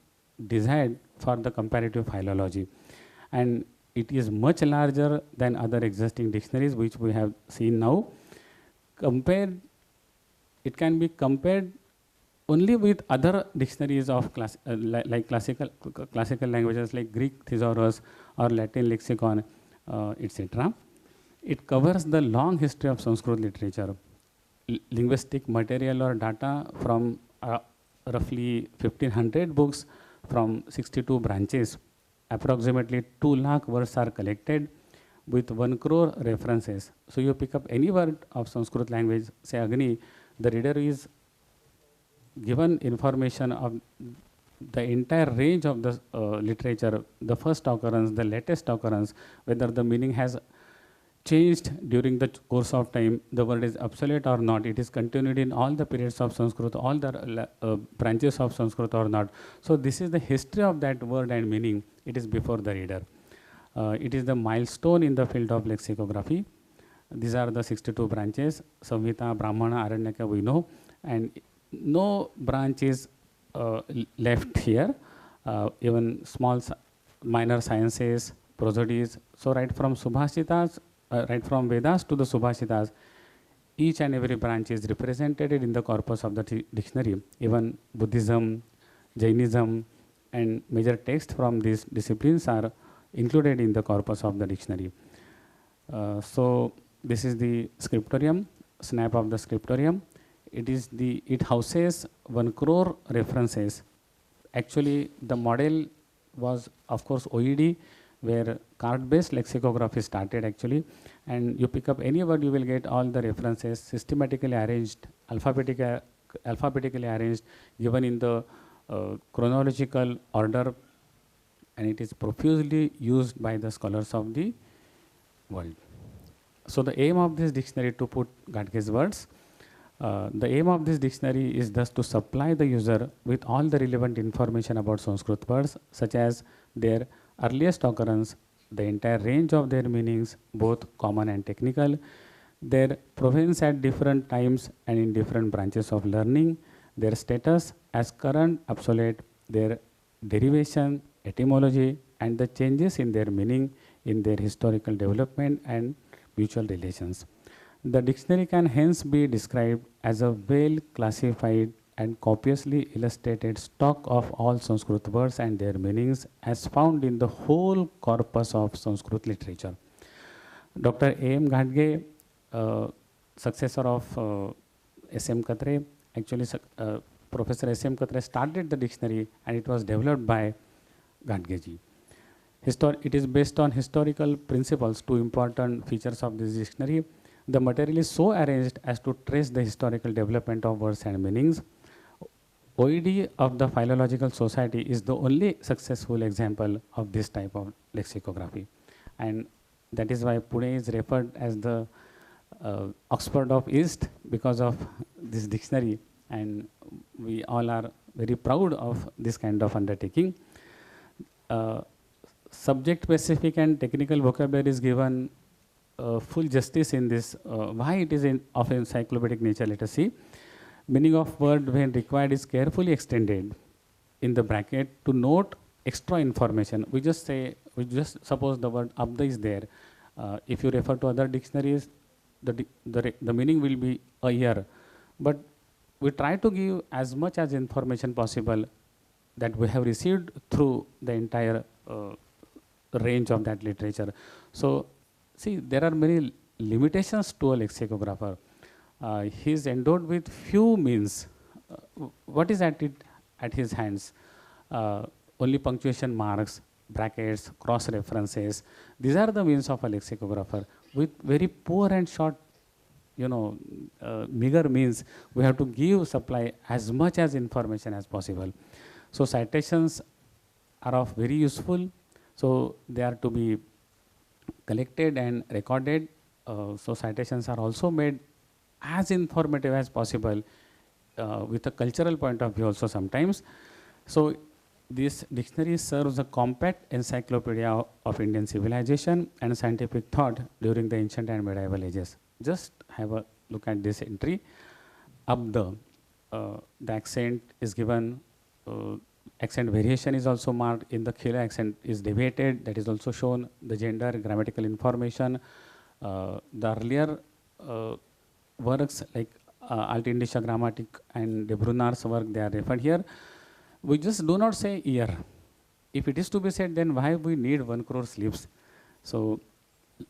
desired for the comparative philology. And it is much larger than other existing dictionaries which we have seen now. Compared it can be compared only with other dictionaries of like classical languages like Greek thesaurus or Latin lexicon, etc. It covers the long history of Sanskrit literature, linguistic material or data from roughly 1500 books from 62 branches. Approximately 2 lakh words are collected with 1 crore references. So you pick up any word of Sanskrit language, say Agni, the reader is given information of the entire range of the literature, the first occurrence, the latest occurrence, whether the meaning has changed during the course of time, the word is obsolete or not, it is continued in all the periods of Sanskrit, all the branches of Sanskrit or not. So this is the history of that word and meaning. It is before the reader. It is the milestone in the field of lexicography. These are the 62 branches, Samhita, Brahmana, Aranyaka, we know, and no branch is left here, even small minor sciences, prosodies. So right from Subhashitas, right from Vedas to the Subhashitas, each and every branch is represented in the corpus of the dictionary. Even Buddhism, Jainism, and major texts from these disciplines are included in the corpus of the dictionary. So this is the scriptorium, snap of the scriptorium. It houses 1 crore references. Actually, the model was, of course, OED, where card-based lexicography started actually. And you pick up any word, you will get all the references systematically arranged, alphabetically arranged, given in the chronological order, and it is profusely used by the scholars of the world. So the aim of this dictionary, to put Gadge's words, the aim of this dictionary is thus to supply the user with all the relevant information about Sanskrit words, such as their earliest occurrence, the entire range of their meanings, both common and technical, their provenance at different times and in different branches of learning, their status as current, obsolete, their derivation, etymology, and the changes in their meaning in their historical development and mutual relations. The dictionary can hence be described as a well classified and copiously illustrated stock of all Sanskrit words and their meanings as found in the whole corpus of Sanskrit literature. Dr. A.M. Gadge, successor of S.M. Katre, actually Professor S.M. Katre started the dictionary and it was developed by Gadge. It is based on historical principles. Two important features of this dictionary: the material is so arranged as to trace the historical development of words and meanings. OED of the Philological Society is the only successful example of this type of lexicography, and that is why Pune is referred as the Oxford of East because of this dictionary, and we all are very proud of this kind of undertaking. Subject specific and technical vocabulary is given full justice in this. Why it is of encyclopedic nature, let us see. Meaning of word when required is carefully extended in the bracket to note extra information. We just suppose the word abda is there. If you refer to other dictionaries, the meaning will be a year. But we try to give as much as information possible that we have received through the entire range of that literature. So, see, there are many limitations to a lexicographer. He is endowed with few means. What is at his hands? Only punctuation marks, brackets, cross references. These are the means of a lexicographer. With very poor and short, meager means, we have to supply as much as information as possible. So citations are of very useful. So they are to be collected and recorded. So citations are also made as informative as possible with a cultural point of view also sometimes. So this dictionary serves a compact encyclopedia of Indian civilization and scientific thought during the ancient and medieval ages. Just have a look at this entry. Abda, the accent is given, accent variation is also marked. In the Khela accent is deviated, that is also shown. The gender, grammatical information. The earlier works like Altindische Grammatik and De Brunner's work, they are referred here. We just do not say year. If it is to be said, then why we need 1 crore sleeps? So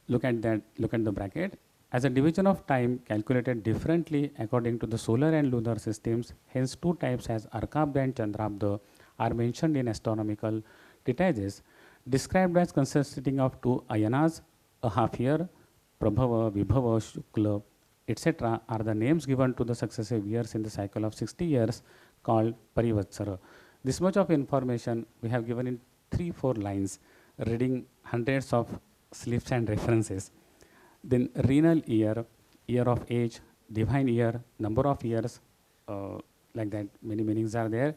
look at that, look at the bracket. As a division of time calculated differently according to the solar and lunar systems, hence 2 types as Arkabda and Chandrabda are mentioned in astronomical treatises, described as consisting of 2 ayanas, a half year, Prabhava, Vibhava, Shukla, etc. are the names given to the successive years in the cycle of 60 years called Parivatsara. This much of information we have given in 3-4 lines, reading hundreds of slips and references. Then renal year, year of age, divine year, number of years, like that, many meanings are there.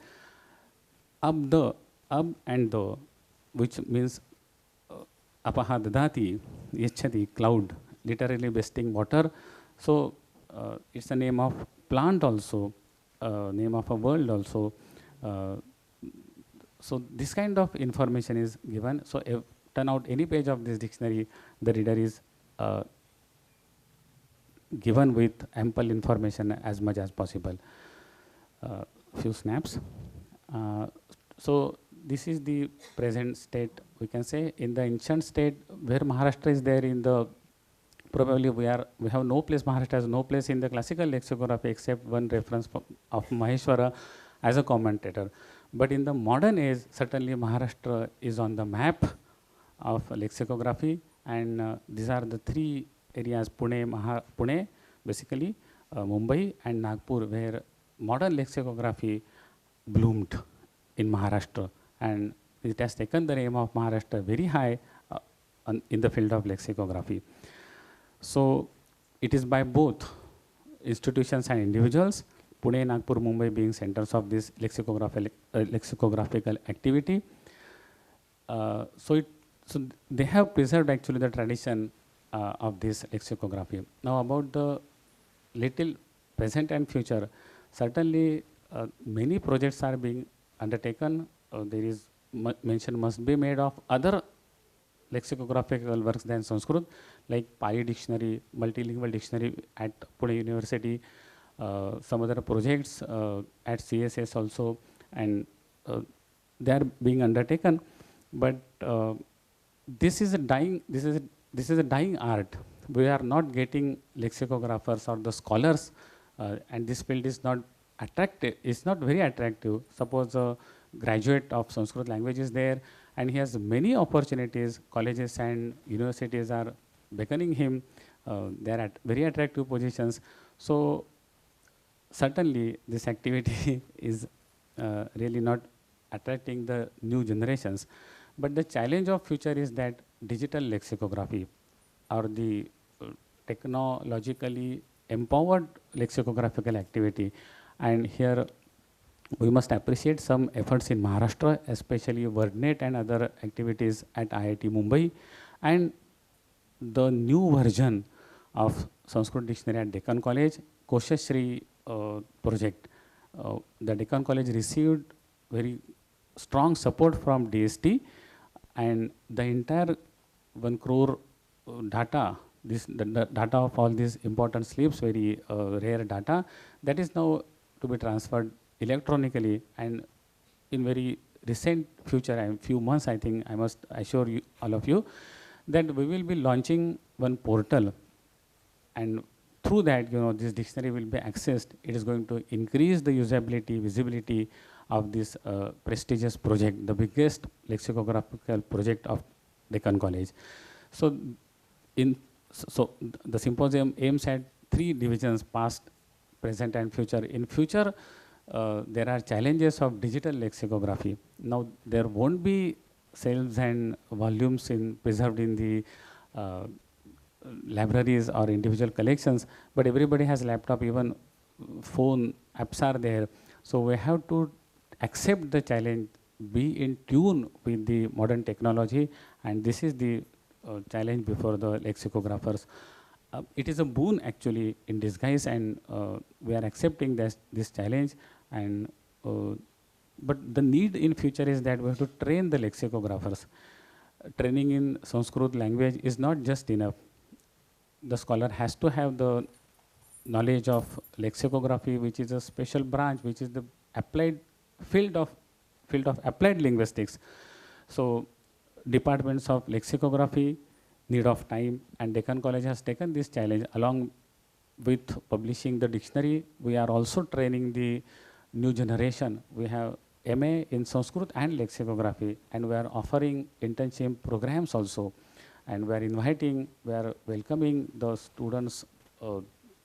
Ab and the, which means apaha dadati, yachati, cloud, literally bestowing water. So it's a name of plant also, name of a world also. So this kind of information is given. So if turn out any page of this dictionary, the reader is given with ample information as much as possible. Few snaps. So this is the present state, we can say. In the ancient state, where Maharashtra is there, in the probably we have no place, Maharashtra has no place in the classical lexicography except one reference of Maheshwara as a commentator. But in the modern age, certainly Maharashtra is on the map of lexicography, and these are the 3 areas, Pune basically, Mumbai and Nagpur, where modern lexicography bloomed in Maharashtra, and it has taken the name of Maharashtra very high in the field of lexicography. So it is by both institutions and individuals, Pune, Nagpur, Mumbai being centers of this lexicographical activity. So they have preserved actually the tradition of this lexicography. Now about the little present and future, certainly many projects are being undertaken. There is mention must be made of other lexicographical works than Sanskrit, like Pali Dictionary, Multilingual Dictionary at Pune University, some other projects at CSS also, and they are being undertaken. But this is a dying art. We are not getting lexicographers or the scholars, and this field is not attractive. It's not very attractive. Suppose a graduate of Sanskrit language is there, and he has many opportunities. Colleges and universities are beckoning him. They are at very attractive positions. So certainly this activity is really not attracting the new generations. But the challenge of future is that digital lexicography, or the technologically empowered lexicographical activity. And here we must appreciate some efforts in Maharashtra, especially WordNet and other activities at IIT Mumbai, and the new version of Sanskrit Dictionary at Deccan College, Koshashri project. The Deccan College received very strong support from DST, and the entire 1 crore data, the data of all these important slips, very rare data, that is now to be transferred electronically, and in very recent future, in few months, I think, I must assure you, all of you, that we will be launching one portal, and through that, this dictionary will be accessed. It is going to increase the usability, visibility of this prestigious project, the biggest lexicographical project of Deccan College. So the symposium aims at 3 divisions: past, present, and future. In future, there are challenges of digital lexicography. Now, there won't be shelves and volumes preserved in the libraries or individual collections, but everybody has laptop, even phone apps are there. So we have to accept the challenge, be in tune with the modern technology, and this is the challenge before the lexicographers. It is a boon actually in disguise, and we are accepting this challenge. And but the need in future is that we have to train the lexicographers. Training in Sanskrit language is not just enough. The scholar has to have the knowledge of lexicography, which is a special branch, which is the applied field of applied linguistics. So departments of lexicography, need of time, and Deccan College has taken this challenge. Along with publishing the dictionary, we are also training the new generation. We have MA in Sanskrit and lexicography, and we are offering internship programs also. And we are welcoming the students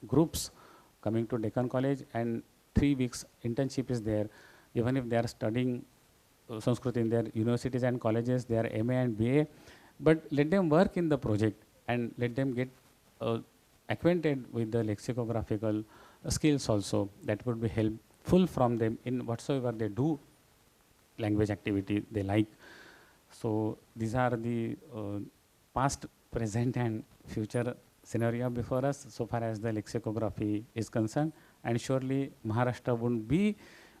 groups coming to Deccan College, and 3 weeks internship is there. Even if they are studying Sanskrit in their universities and colleges, they are MA and BA, but let them work in the project and let them get acquainted with the lexicographical skills also. That would be helpful from them in whatsoever they do, language activity they like. So these are the past, present and future scenario before us so far as the lexicography is concerned, and surely Maharashtra won't be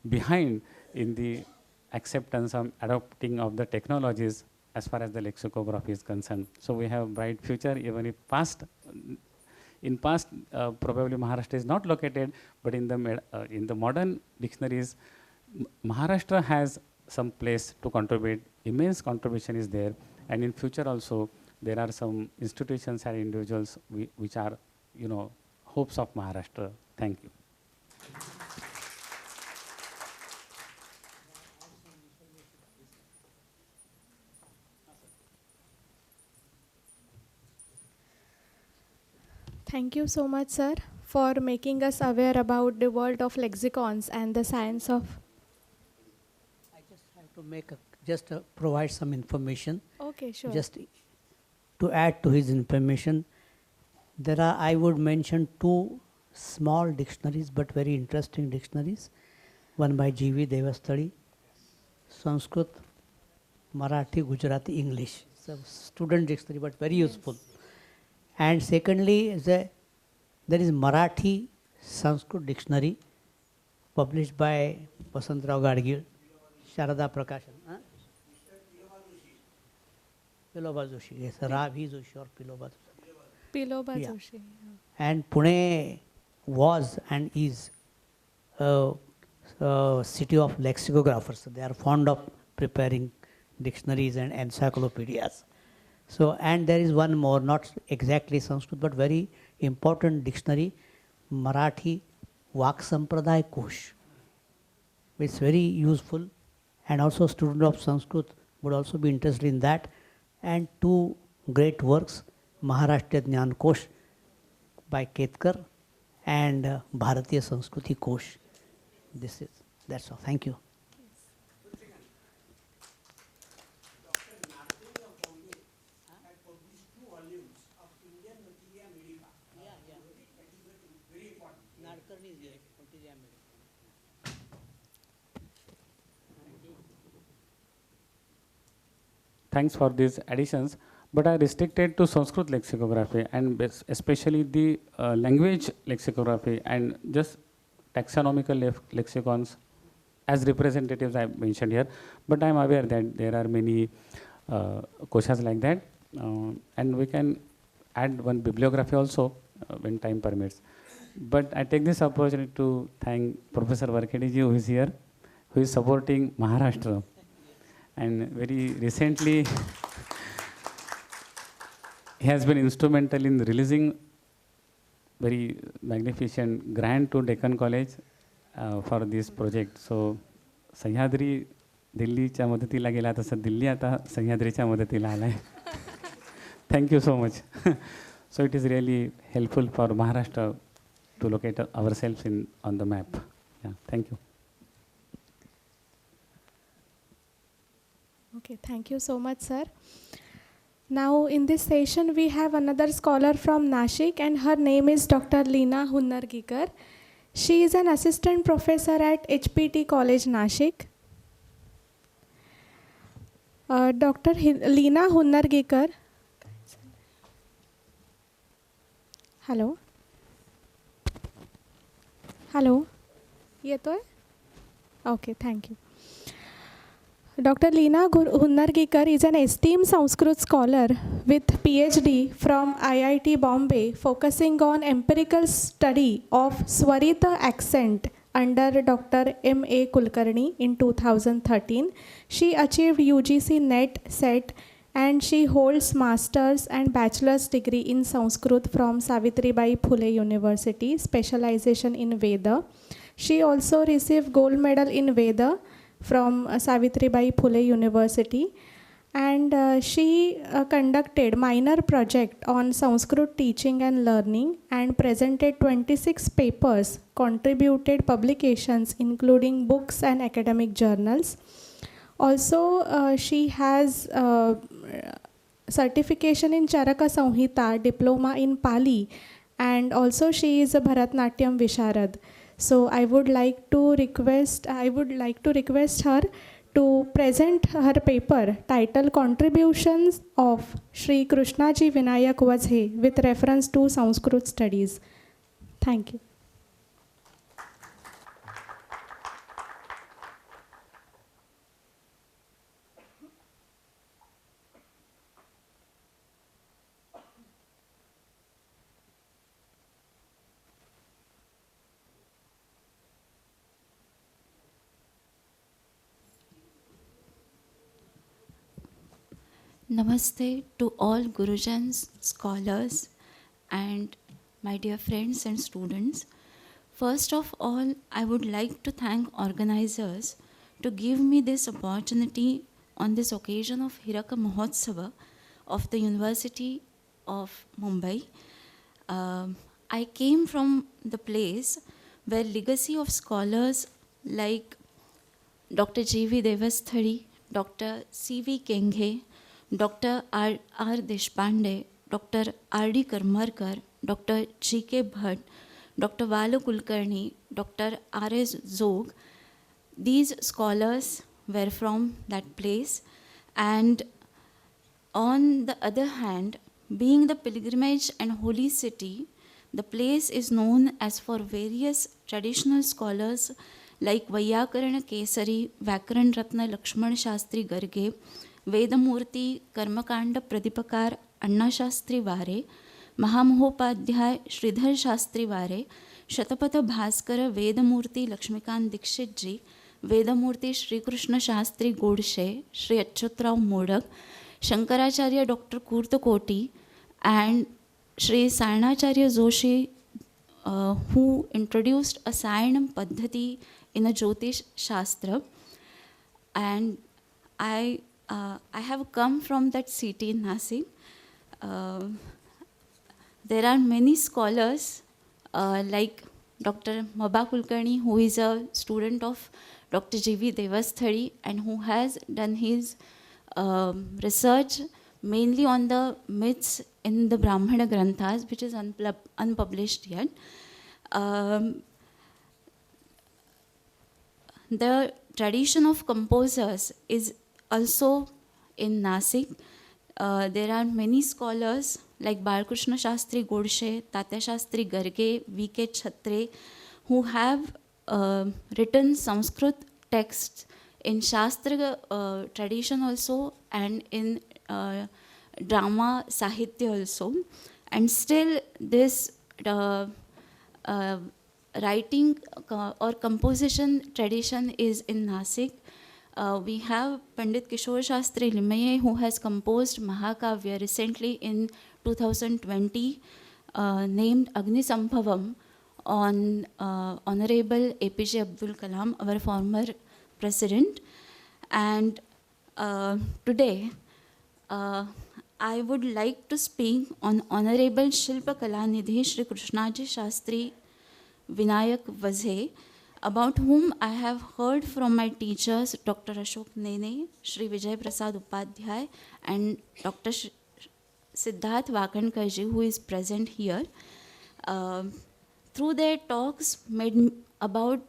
behind in the acceptance and adopting of the technologies as far as the lexicography is concerned. So we have bright future, even if in past probably Maharashtra is not located, but in the modern dictionaries, Maharashtra has some place to contribute. Immense contribution is there, and in future also there are some institutions and individuals which are, hopes of Maharashtra. Thank you. Thank you so much, sir, for making us aware about the world of lexicons and the science of. I just have to provide some information. Okay, sure. Just to add to his information, I would mention 2 small dictionaries, but very interesting dictionaries. One by G.V. Devastali, Sanskrit, Marathi, Gujarati, English. It's a student dictionary, but very useful. And secondly, there is Marathi Sanskrit dictionary published by Vasantrao Gadgil, Sharada Prakashan. Piloba Joshi, yes, Ravi Joshi or Piloba Joshi. Piloba Yeah. Joshi. And Pune was and is a city of lexicographers. They are fond of preparing dictionaries and encyclopedias. So, and there is one more, not exactly Sanskrit, but very important dictionary, Marathi Vak Sampradaya Kosh. It's very useful, and also student of Sanskrit would also be interested in that. And 2 great works, Maharashtra Jnana Kosh by Ketkar and Bharatiya Sanskriti Kosh. That's all. Thank you. Thanks for these additions, but I restricted to Sanskrit lexicography and especially the language lexicography and just taxonomical lexicons as representatives I mentioned here. But I am aware that there are many koshas like that, and we can add one bibliography also when time permits. But I take this opportunity to thank Professor Varkhedi ji, who is here, who is supporting Maharashtra. And very recently, he has been instrumental in releasing very magnificent grant to Deccan College for this project. So, Sahyadri दिल्लीच्या मदतीला गेला तसं दिल्ली आता सह्याद्रीच्या मदतीला आलाय. Thank you so much. So it is really helpful for Maharashtra to locate ourselves on the map. Yeah, thank you. Okay, thank you so much, sir. Now, in this session, we have another scholar from Nashik, and her name is Dr. Leena Hunnargikar. She is an assistant professor at HPT College, Nashik. Dr. Leena Hunnargikar. Hello. Hello. येतोय? Okay, thank you. Dr. Leena Hunnargikar is an esteemed Sanskrit scholar with PhD from IIT Bombay, focusing on empirical study of Swarita accent under Dr. M.A. Kulkarni in 2013. She achieved UGC NET set and she holds master's and bachelor's degree in Sanskrit from Savitribai Phule University, specialization in Veda. She also received gold medal in Veda from Savitribai Phule University, and she conducted minor project on Sanskrit teaching and learning and presented 26 papers, contributed publications including books and academic journals. Also, she has certification in Charaka Samhita, diploma in Pali, and also she is a Bharatnatyam Visharad. So I would like to request her to present her paper titled Contributions of Sri Krishnaji Vinayak Vazhe with reference to Sanskrit studies. Thank you. Namaste to all Gurujans, scholars, and my dear friends and students. First of all, I would like to thank organizers to give me this opportunity on this occasion of Hiraka Mahotsava of the University of Mumbai. I came from the place where legacy of scholars like Dr. G.V. Devasthari, Dr. C.V. Kenghe, Dr. R. Deshpande, Dr. R.D. Karmarkar, Dr. G.K. Bhatt, Dr. Valu Kulkarni, Dr. R.S. Zog, these scholars were from that place. And on the other hand, being the pilgrimage and holy city, the place is known as for various traditional scholars like Vaiyakarana Kesari, Vakaran Ratna Lakshman Shastri Garge, Vedamurti Karmakanda Pradipakar Anna Shastri Vare, Mahamhopadhyay Sridhar Shastri Vare, Shatapatha Bhaskara Vedamurti Lakshmikant Dikshit Ji, Vedamurti Sri Krishna Shastri Godshe, Sri Achyutrao Modak, Shankaracharya Dr. Kurtakoti, and Sri Sayanacharya Joshi, who introduced a Sayanam Paddhati in a Jyotish Shastra. And I have come from that city in Nasik. There are many scholars like Dr. Maba Kulkarni, who is a student of Dr. G.V. Devasthari and who has done his research mainly on the myths in the Brahmana Granthas, which is unpublished yet. The tradition of composers is also in Nasik. There are many scholars like Balkrishna Shastri Godshe, Tatya Shastri Garge, V.K. Chhatre, who have written Sanskrit texts in Shastra tradition also and in drama Sahitya also. And still this writing or composition tradition is in Nasik. We have Pandit Kishore Shastri Limaye, who has composed Mahakavya recently in 2020, named Agni Sambhavam on Honorable APJ Abdul Kalam, our former president. And today, I would like to speak on Honorable Shilpa Kalanidhi Shri Krishnaji Shastri Vinayak Vazhe, about whom I have heard from my teachers, Dr. Ashok Nene, Shri Vijay Prasad Upadhyay, and Dr. Siddharth Vakankarji, who is present here. Through their talks about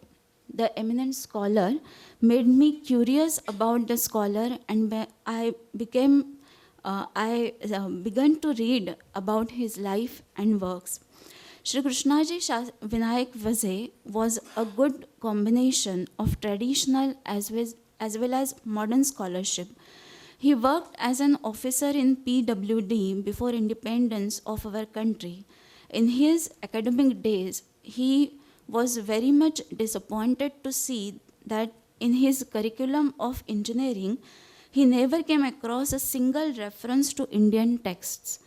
the eminent scholar, made me curious about the scholar, and I began to read about his life and works. Shri Krishnaji Vinayak Vazhe was a good combination of traditional as as well as modern scholarship. He worked as an officer in PWD before independence of our country. In his academic days, he was very much disappointed to see that in his curriculum of engineering, he never came across a single reference to Indian texts.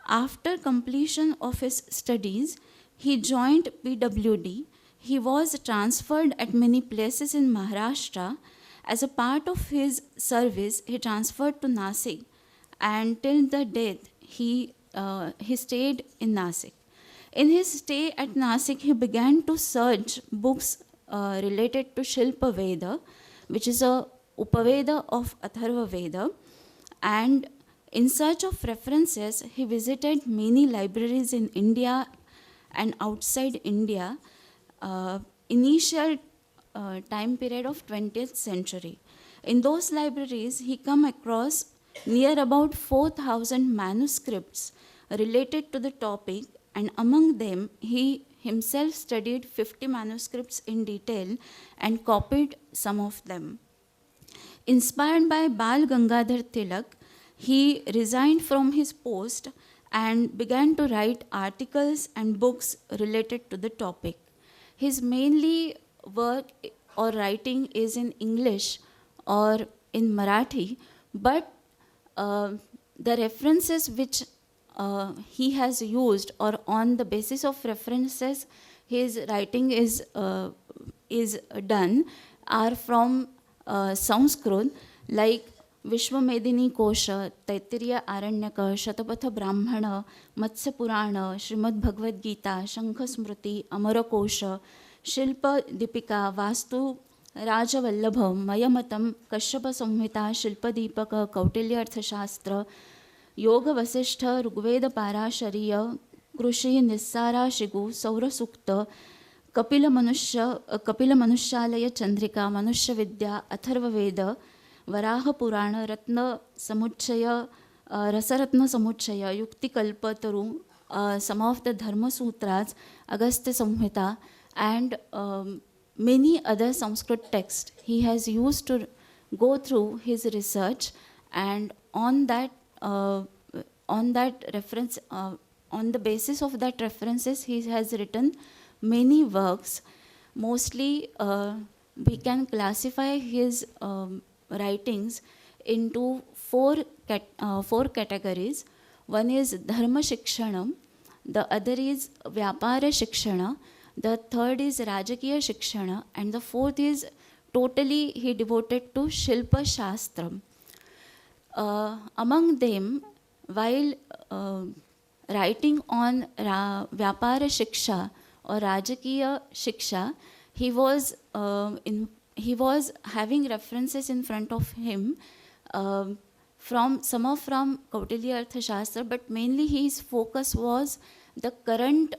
After completion of his studies, he joined PWD. He was transferred at many places in Maharashtra. As a part of his service, he transferred to Nasik, and till the death, he stayed in Nasik. In his stay at Nasik, he began to search books related to Shilpa Veda, which is a Upaveda of Atharva Veda, and in search of references, he visited many libraries in India and outside India, initial time period of 20th century. In those libraries, he come across near about 4,000 manuscripts related to the topic, and among them, he himself studied 50 manuscripts in detail and copied some of them. Inspired by Bal Gangadhar Tilak, he resigned from his post and began to write articles and books related to the topic. His mainly work or writing is in English or in Marathi, but the references which he has used, or on the basis of references his writing is done, are from Sanskrit, like Vishwamedini Kosha, Taittiriya Aranyaka, Shatapatha Brahmana, Matsya Purana, Srimad Bhagavad Gita, Shankha Smriti, Amara Kosha, Shilpa Dipika, Vastu Rajavallabha, Mayamatam, Kashyapa Samhita, Shilpa Deepaka, Kautilya Arthashastra, Yoga Vasishtha, Rugveda Parashariya, Krushi Nissara Shigu, Saura Sukta, Kapila Manushalaya Chandrika, Manushya Vidya, Atharva Veda, Varaha Purana, Ratna Samuchaya, Rasaratna Samuchaya, Yukti Kalpataru, some of the Dharma Sutras, Agastya Samhita, and many other Sanskrit texts he has used to go through his research, and on that reference, on the basis of that references, he has written many works. Mostly, we can classify his writings into four categories. One is Dharma Shikshanam, the other is Vyapara Shikshana, the third is Rajakiya Shikshana, and the fourth is totally he devoted to Shilpa Shastram. Among them, while writing on Vyapara Shiksha or Rajakiya Shiksha, he was having references in front of him from Kautilya Arthashastra, but mainly his focus was the current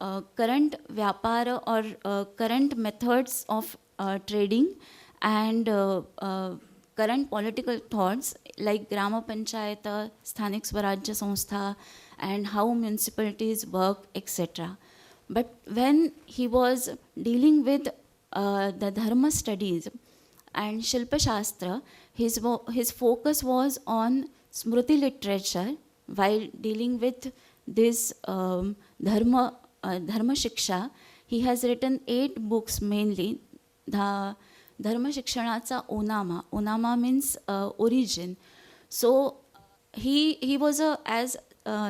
Vyapara or current methods of trading and current political thoughts like Grama Panchayata, Sthanik Swarajya Samstha, and how municipalities work, etc. But when he was dealing with the Dharma studies and Shilpa Shastra, his focus was on Smriti literature while dealing with this Dharma Shiksha. He has written 8 books mainly. The Dharma Shikshanacha Onama. Onama means origin. So he was as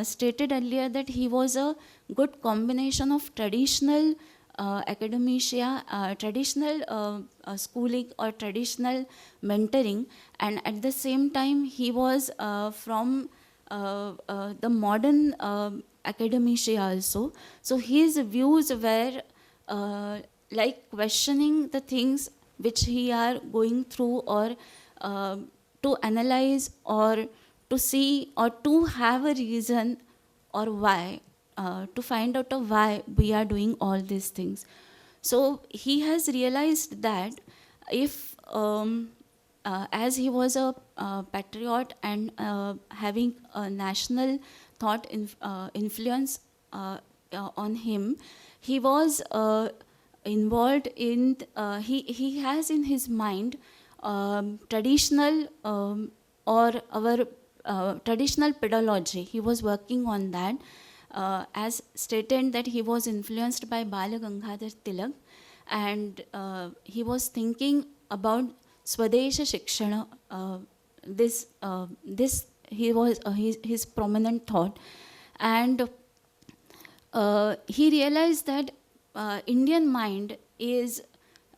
stated earlier, that he was a good combination of traditional academia, traditional schooling or traditional mentoring, and at the same time he was from the modern academia also. So his views were like questioning the things which he are going through, or to analyze, or to see, or to have a reason, or why, to find out of why we are doing all these things. So he has realized that if, as he was a patriot and having a national thought influence on him, he was involved in, he has in his mind traditional or our traditional pedology. He was working on that. As stated that he was influenced by Bala Gangadhar Tilak, and he was thinking about Swadesha Shikshana. This he was his prominent thought, and he realized that Indian mind is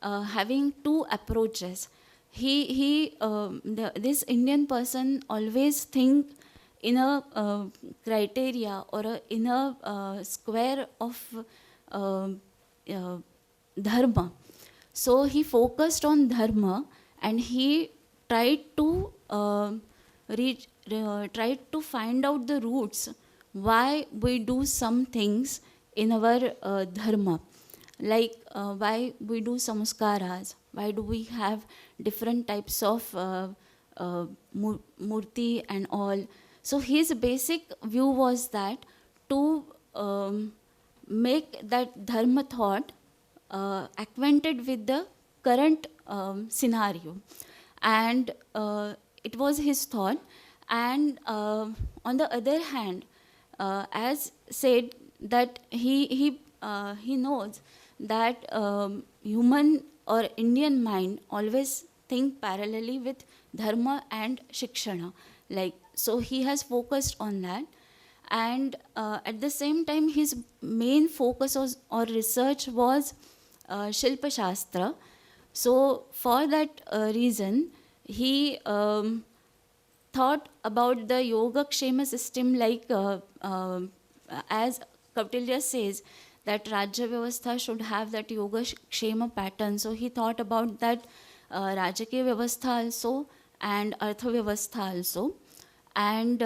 having two approaches. This Indian person always think in a criteria or in a square of dharma. So he focused on dharma, and he tried to find out the roots why we do some things in our dharma, like why we do samskaras, why do we have different types of murti and all. So his basic view was that to make that dharma thought acquainted with the current scenario, and it was his thought. And on the other hand, as said, that he knows that human or Indian mind always think parallelly with dharma and shikshana, like, so he has focused on that. And at the same time, his main focus was, or research was Shilpa Shastra. So for that reason, he thought about the Yogakshema system, like as Kautilya says, that Rajya Vyavastha should have that Yogakshema pattern. So he thought about that Rajakiya Vyavastha also and Artha Vyavastha also. And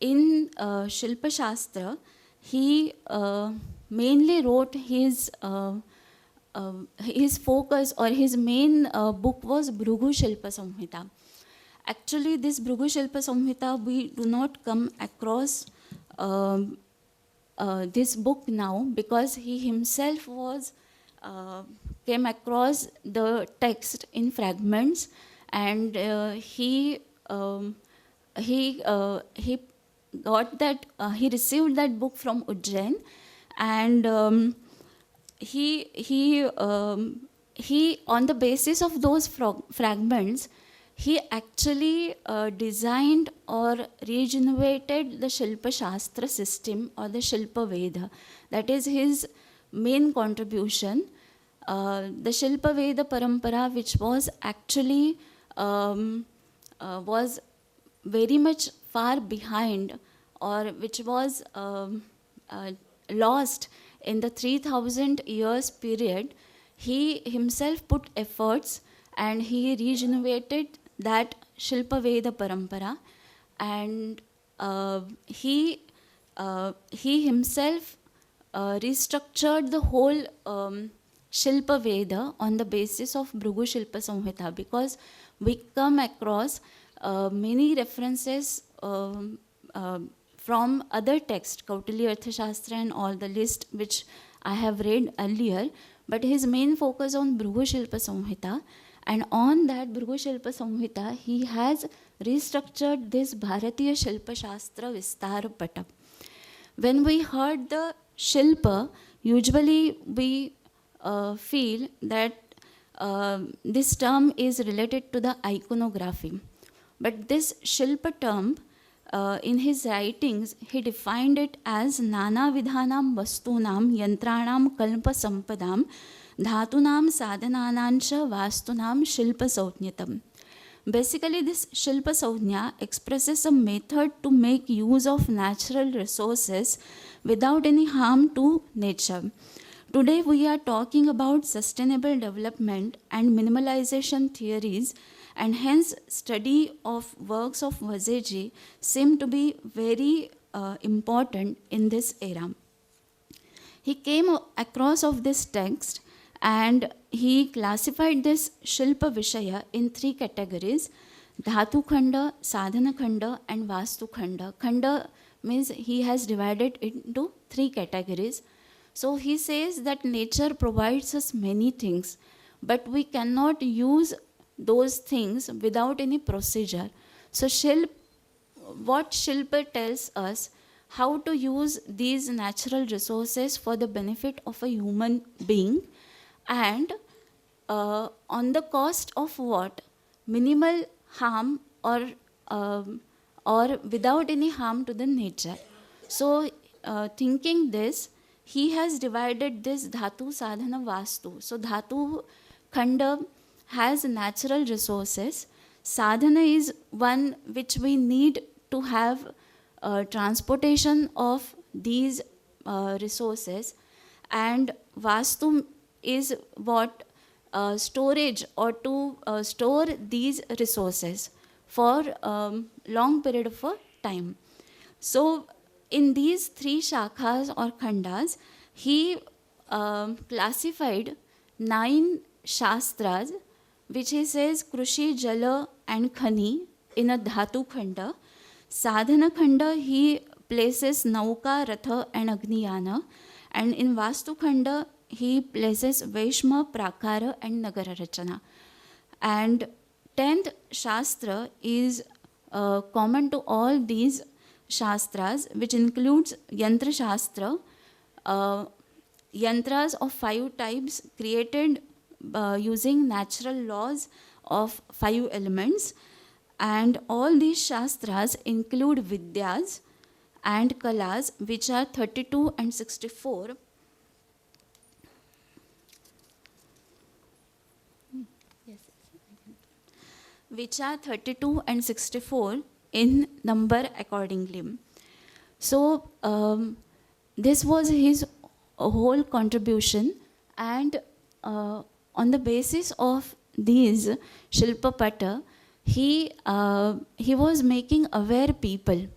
in Shilpa Shastra, he mainly wrote his focus, or his main book was Bhrugu Shilpa Samhita. Actually, this Bhrugu Shilpa Samhita, we do not come across this book now, because he himself was came across the text in fragments, and he got that, he received that book from Ujjain, and he on the basis of those fragments, he actually designed or regenerated the Shilpa Shastra system, or the Shilpa Veda. That is his main contribution. The Shilpa Veda Parampara, which was actually was very much far behind, or which was lost in the 3000 years period, he himself put efforts and he regenerated that Shilpa Veda Parampara, and he himself restructured the whole Shilpa Veda on the basis of Bhrugu Shilpa Samhita, because we come across many references from other texts, Kautilya Arthashastra and all the list which I have read earlier, but his main focus on Bhrugu Shilpa Samhita, and on that Bhrugu Shilpa Samhita, he has restructured this Bharatiya Shilpa Shastra Vistar Pata. When we heard the Shilpa, usually we feel that this term is related to the iconography. But this Shilpa term, in his writings, he defined it as Nana Vidhanam Vastunam Yantranam Kalpa Sampadam Dhatunam Sadhananancha Vastunam Shilpa Sautnyatam. Basically, this Shilpa Sautnya expresses a method to make use of natural resources without any harm to nature. Today, we are talking about sustainable development and minimalization theories, and hence study of works of Vaseji seem to be very important in this era. He came across of this text, and he classified this Shilpa Vishaya in 3 categories: Dhatu Khanda, Sadhana Khanda, and Vastu Khanda. Khanda means he has divided it into 3 categories. So he says that nature provides us many things, but we cannot use those things without any procedure. So what Shilpa tells us, how to use these natural resources for the benefit of a human being, and on the cost of what? Minimal harm, or without any harm to the nature. So thinking this, he has divided this dhatu, sadhana, vastu. So dhatu khanda has natural resources. Sadhana is one which we need to have transportation of these resources, and vastu is what? Storage, or to store these resources for long period of a time. So in these three shakhas or khandas, he classified 9 shastras, which he says Krushi, Jala and Khani in a Dhatu khanda. Sadhana khanda he places Nauka, Ratha and Agniyana, and in Vastu khanda he places Vaishma, Prakara and Nagara Rachana. And 10th Shastra is common to all these Shastras, which includes Yantra Shastra, yantras of 5 types created using natural laws of 5 elements. And all these Shastras include Vidyas and Kalas, which are 32 and 64. Which are 32 and 64 in number accordingly. So this was his whole contribution, and on the basis of these Shilpa Pata, he was making aware people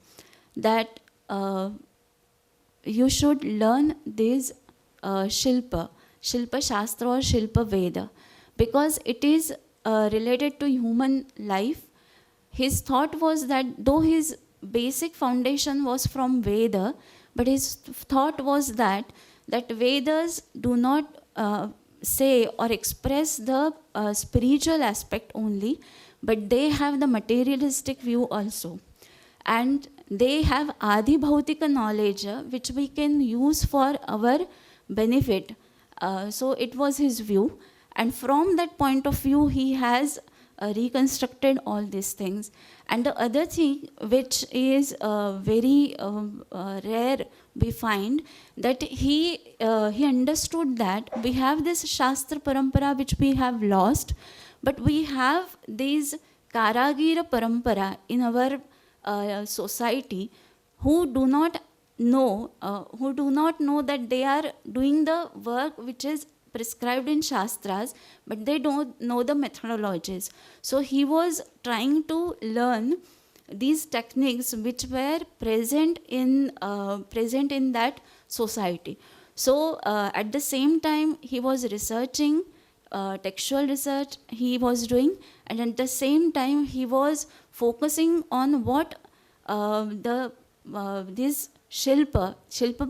that you should learn this Shilpa Shastra or Shilpa Veda, because it is related to human life. His thought was that though his basic foundation was from Veda, but his thought was that Vedas do not say or express the spiritual aspect only, but they have the materialistic view also. And they have Adi Bhautika knowledge, which we can use for our benefit. So it was his view. And from that point of view, he has reconstructed all these things. And the other thing which is very rare we find, that he understood that we have this Shastra Parampara which we have lost, but we have these Karagira Parampara in our society who do not know that they are doing the work which is prescribed in Shastras, but they don't know the methodologies. So he was trying to learn these techniques which were present in that society. So at the same time, he was researching, textual research he was doing, and at the same time he was focusing on what this Shilpa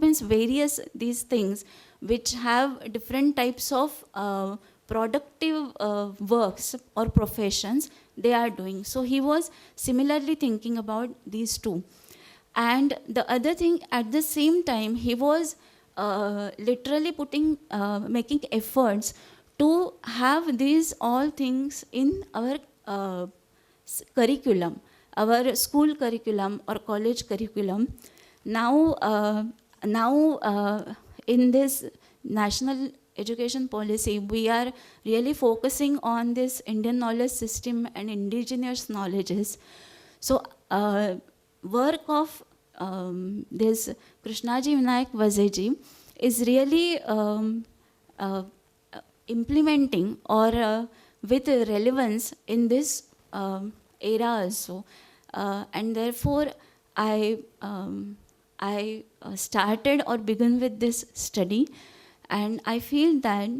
means various these things which have different types of productive works or professions they are doing. So he was similarly thinking about these two. And the other thing, at the same time, he was literally making efforts to have these all things in our curriculum, our school curriculum or college curriculum. Now in this national education policy, we are really focusing on this Indian knowledge system and indigenous knowledges. So work of this Krishnaji Vinayak Vazeji is really implementing or with relevance in this era also. And therefore, I started or began with this study, and I feel that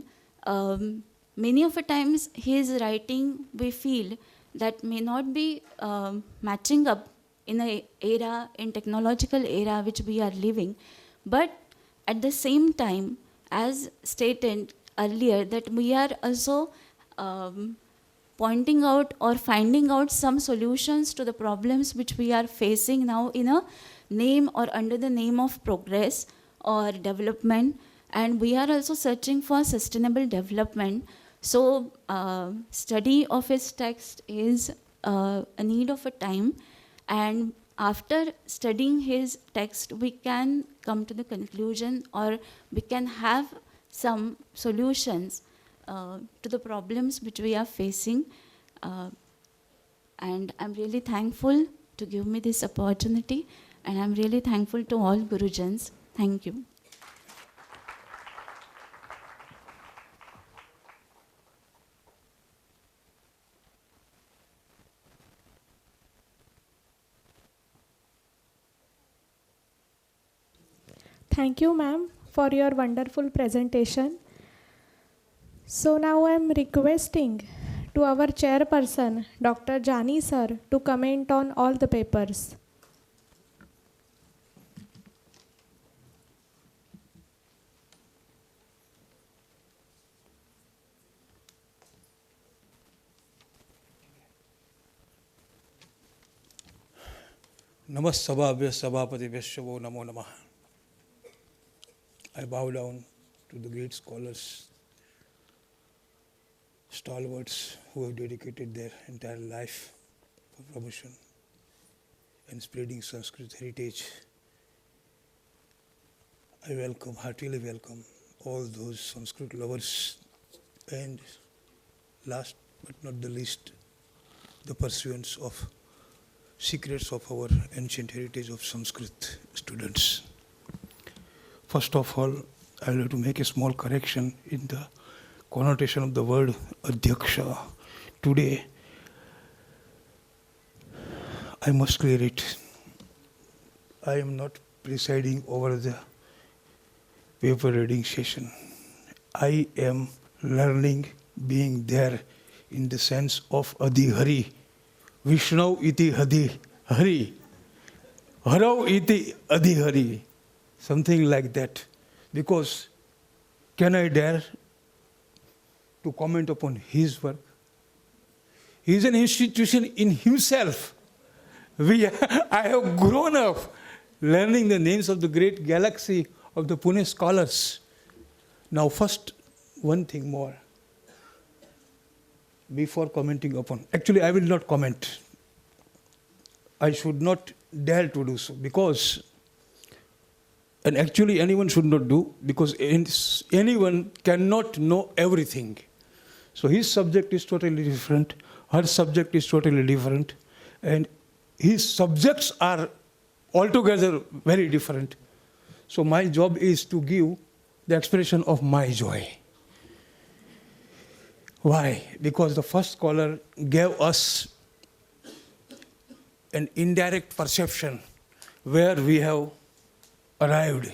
many of the times his writing, we feel that may not be matching up in a era, in technological era which we are living, but at the same time, as stated earlier, that we are also pointing out or finding out some solutions to the problems which we are facing now in a name or under the name of progress or development. And we are also searching for sustainable development. So study of his text is a need of a time, and after studying his text we can come to the conclusion, or we can have some solutions to the problems which we are facing. And I'm really thankful to give me this opportunity, and I'm really thankful to all Gurujans. Thank you. Thank you, ma'am, for your wonderful presentation. So now I am requesting to our chairperson, Dr. Jani sir, to comment on all the papers. Namassabhavya Sabhapati Vyashavo Namo Namah. I bow down to the great scholars, stalwarts who have dedicated their entire life for promotion and spreading Sanskrit heritage. I welcome, heartily welcome all those Sanskrit lovers, and last but not the least, the pursuers of secrets of our ancient heritage of Sanskrit students. First of all, I will have to make a small correction in the connotation of the word Adhyaksha. Today, I must clear it. I am not presiding over the paper reading session. I am learning, being there in the sense of Adhihari. Vishnu iti Adhihari. Harav iti Adhihari. Something like that. Because can I dare to comment upon his work? He is an institution in himself. I have grown up learning the names of the great galaxy of the Pune scholars. Now first, one thing more. Before commenting upon, actually I will not comment. I should not dare to do so, because, and actually anyone should not do, because anyone cannot know everything. So his subject is totally different, her subject is totally different, and his subjects are altogether very different. So my job is to give the expression of my joy. Why? Because the first scholar gave us an indirect perception where we have arrived.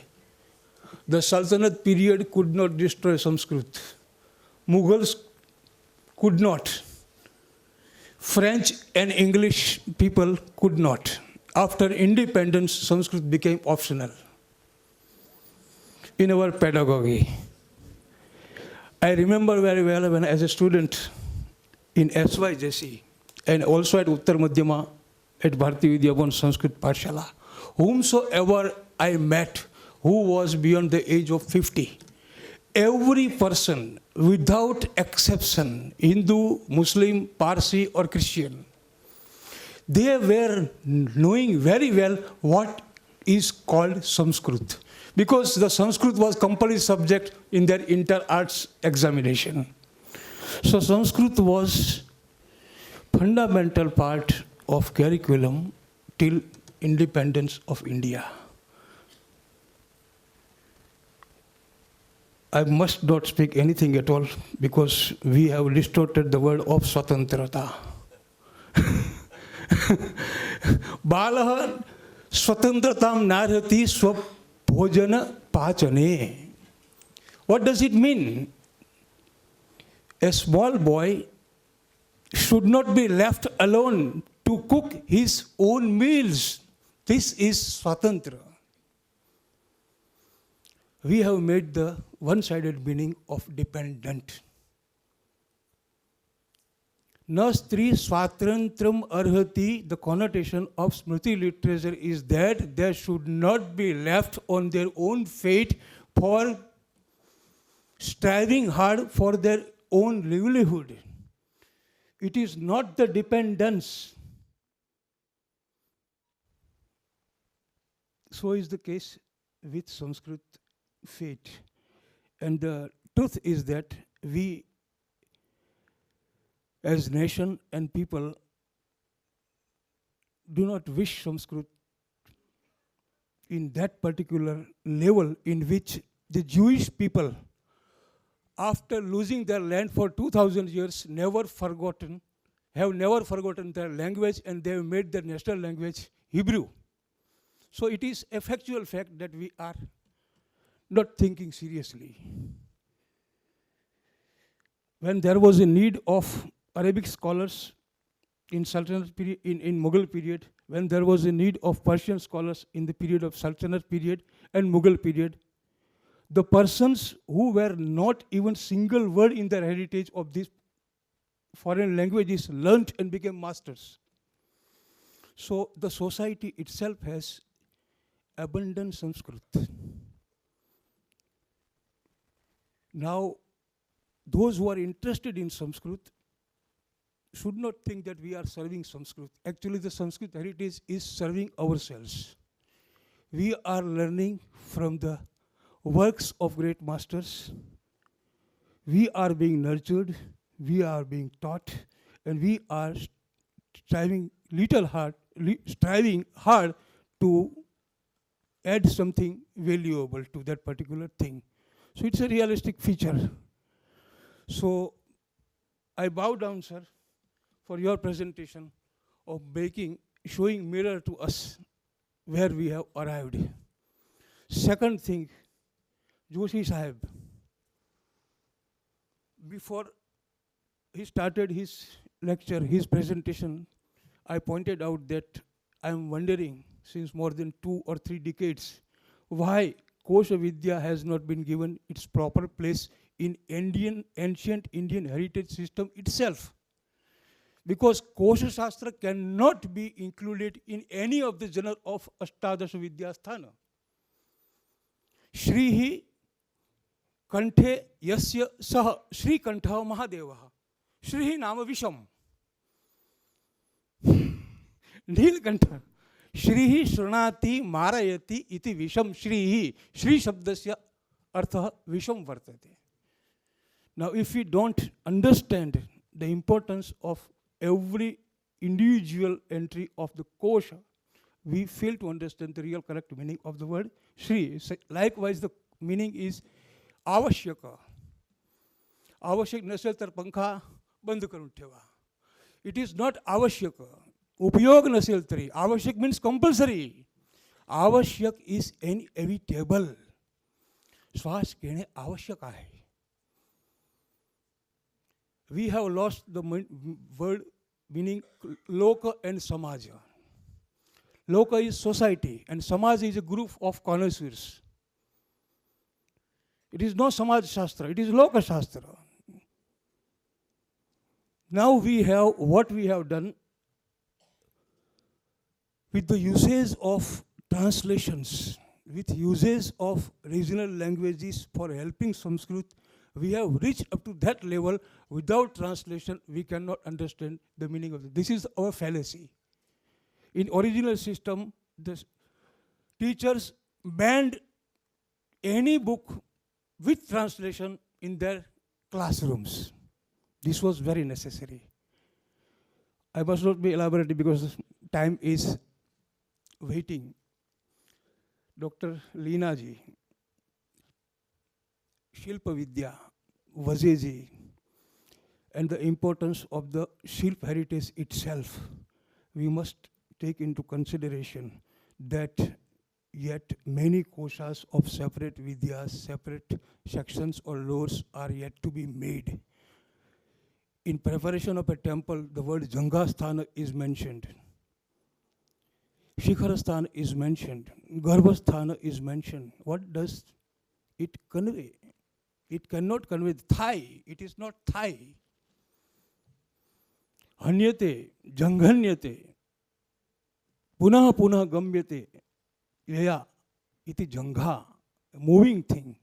The Sultanate period could not destroy Sanskrit. Mughals could not. French and English people could not. After independence, Sanskrit became optional in our pedagogy. I remember very well when as a student in SYJC and also at Uttar Madhyama at Bharati Vidyabhan Sanskrit Pathshala, whomsoever I met who was beyond the age of 50, every person without exception, Hindu, Muslim, Parsi or Christian, they were knowing very well what is called Sanskrit. Because the Sanskrit was compulsory subject in their inter-arts examination. So Sanskrit was fundamental part of curriculum till independence of India. I must not speak anything at all because we have distorted the word of Swatantrata. Balaha Swatantratam narhati swap Bhojana Pachane. What does it mean? A small boy should not be left alone to cook his own meals. This is Swatantra. we have made the one-sided meaning of dependent. Na stri swatantram arhati, the connotation of Smriti literature is that they should not be left on their own fate for striving hard for their own livelihood. It is not the dependence. So is the case with Sanskrit fate. And the truth is that we, as nation and people, do not wish Sanskrit in that particular level in which the Jewish people, after losing their land for 2000 years, have never forgotten their language, and they have made their national language Hebrew. So it is a factual fact that we are not thinking seriously. When there was a need of Arabic scholars in Sultanate period, in Mughal period, when there was a need of Persian scholars in the period of Sultanate period and Mughal period, the persons who were not even single word in their heritage of these foreign languages learnt and became masters. So the society itself has abundant Sanskrit. Now, those who are interested in Sanskrit should not think that we are serving Sanskrit. Actually, the Sanskrit heritage is serving ourselves. We are learning from the works of great masters. We are being nurtured, we are being taught, and we are striving hard to add something valuable to that particular thing. So it's a realistic feature. So I bow down, sir, for your presentation of showing mirror to us where we have arrived. Second thing, Joshi Sahib, before he started his lecture, his presentation, I pointed out that I am wondering since more than 2 or 3 decades why Kosha Vidya has not been given its proper place in ancient Indian heritage system itself. Because Kosha Shastra cannot be included in any of the genre of Ashtadasha Vidya Sthana. Shrihi Kanthe Yasya Saha Shri Kantha Mahadevaha Shrihi Nama Visham Nilkantha Shrihi Shrunati Marayati iti Visham Shrihi Shri Shabdasya Artha Visham Vartate. Now, if we don't understand the importance of every individual entry of the kosha, we fail to understand the real correct meaning of the word Shri. Likewise, the meaning is Avashyaka. Avashyak nasal tar pankha band karun theva. It is not Avashyaka. Upyog nasal tari. Avashyak means compulsory. Avashyak is inevitable. Swas kehne avashyak hai. We have lost the word meaning loka and samaja. Loka is society and samaja is a group of connoisseurs. It is not Samaj Shastra, it is Loka Shastra. Now we have what we have done with the usage of translations, with usage of regional languages for helping Sanskrit. We have reached up to that level. Without translation, we cannot understand the meaning of it. This is our fallacy. In original system, the teachers banned any book with translation in their classrooms. This was very necessary. I must not be elaborating because time is waiting. Dr. Leena ji, Shilpa Vidya, Vazeji, and the importance of the Shilp heritage itself, we must take into consideration that yet many koshas of separate vidyas, separate sections or lores are yet to be made. In preparation of a temple, the word Jangasthana is mentioned. Shikharasthana is mentioned. Garbhasthana is mentioned. What does it convey. It cannot convey Thai. It is not Thai. Hanyate, janghanyate, punah punah gamyate, yaya, iti jangha, a moving thing.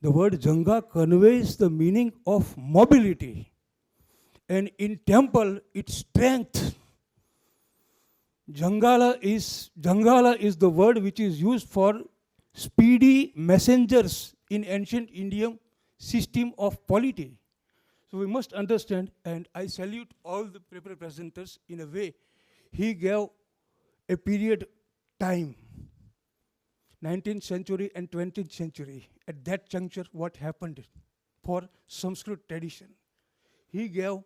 The word jangha conveys the meaning of mobility. And in temple, its strength. Jangala is the word which is used for speedy messengers in ancient Indian system of polity. So we must understand, and I salute all the presenters in a way. He gave a period time, 19th century and 20th century. At that juncture, what happened for Sanskrit tradition? He gave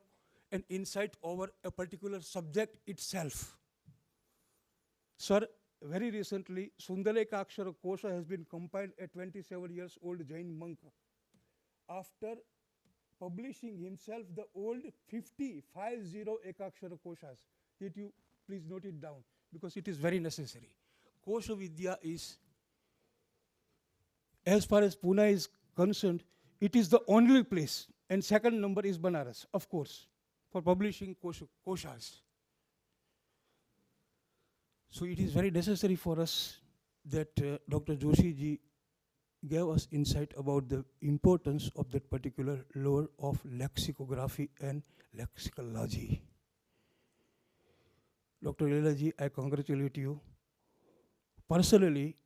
an insight over a particular subject itself. Sir, very recently, Sundaleka Akshara Kosha has been compiled, a 27 years old Jain monk. After publishing himself the old 50 Ekakshara Koshas. Did you please note it down, because it is very necessary. Kosha Vidya is, as far as Pune is concerned, it is the only place, and second number is Banaras, of course, for publishing koshas. So it is very necessary for us that Dr. Joshi ji gave us insight about the importance of that particular lore of lexicography and lexicology. Dr. Leela ji, I congratulate you personally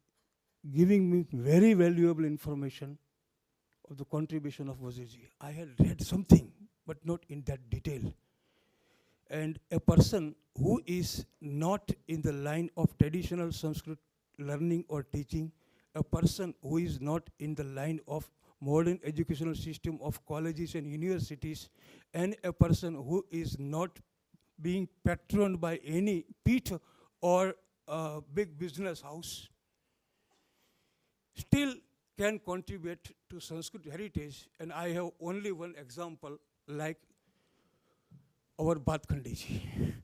giving me very valuable information of the contribution of Vazirji. I had read something, but not in that detail. And a person who is not in the line of traditional Sanskrit learning or teaching, a person who is not in the line of modern educational system of colleges and universities, and a person who is not being patroned by any pit or big business house, still can contribute to Sanskrit heritage. And I have only one example, like our Bhatkhandi ji.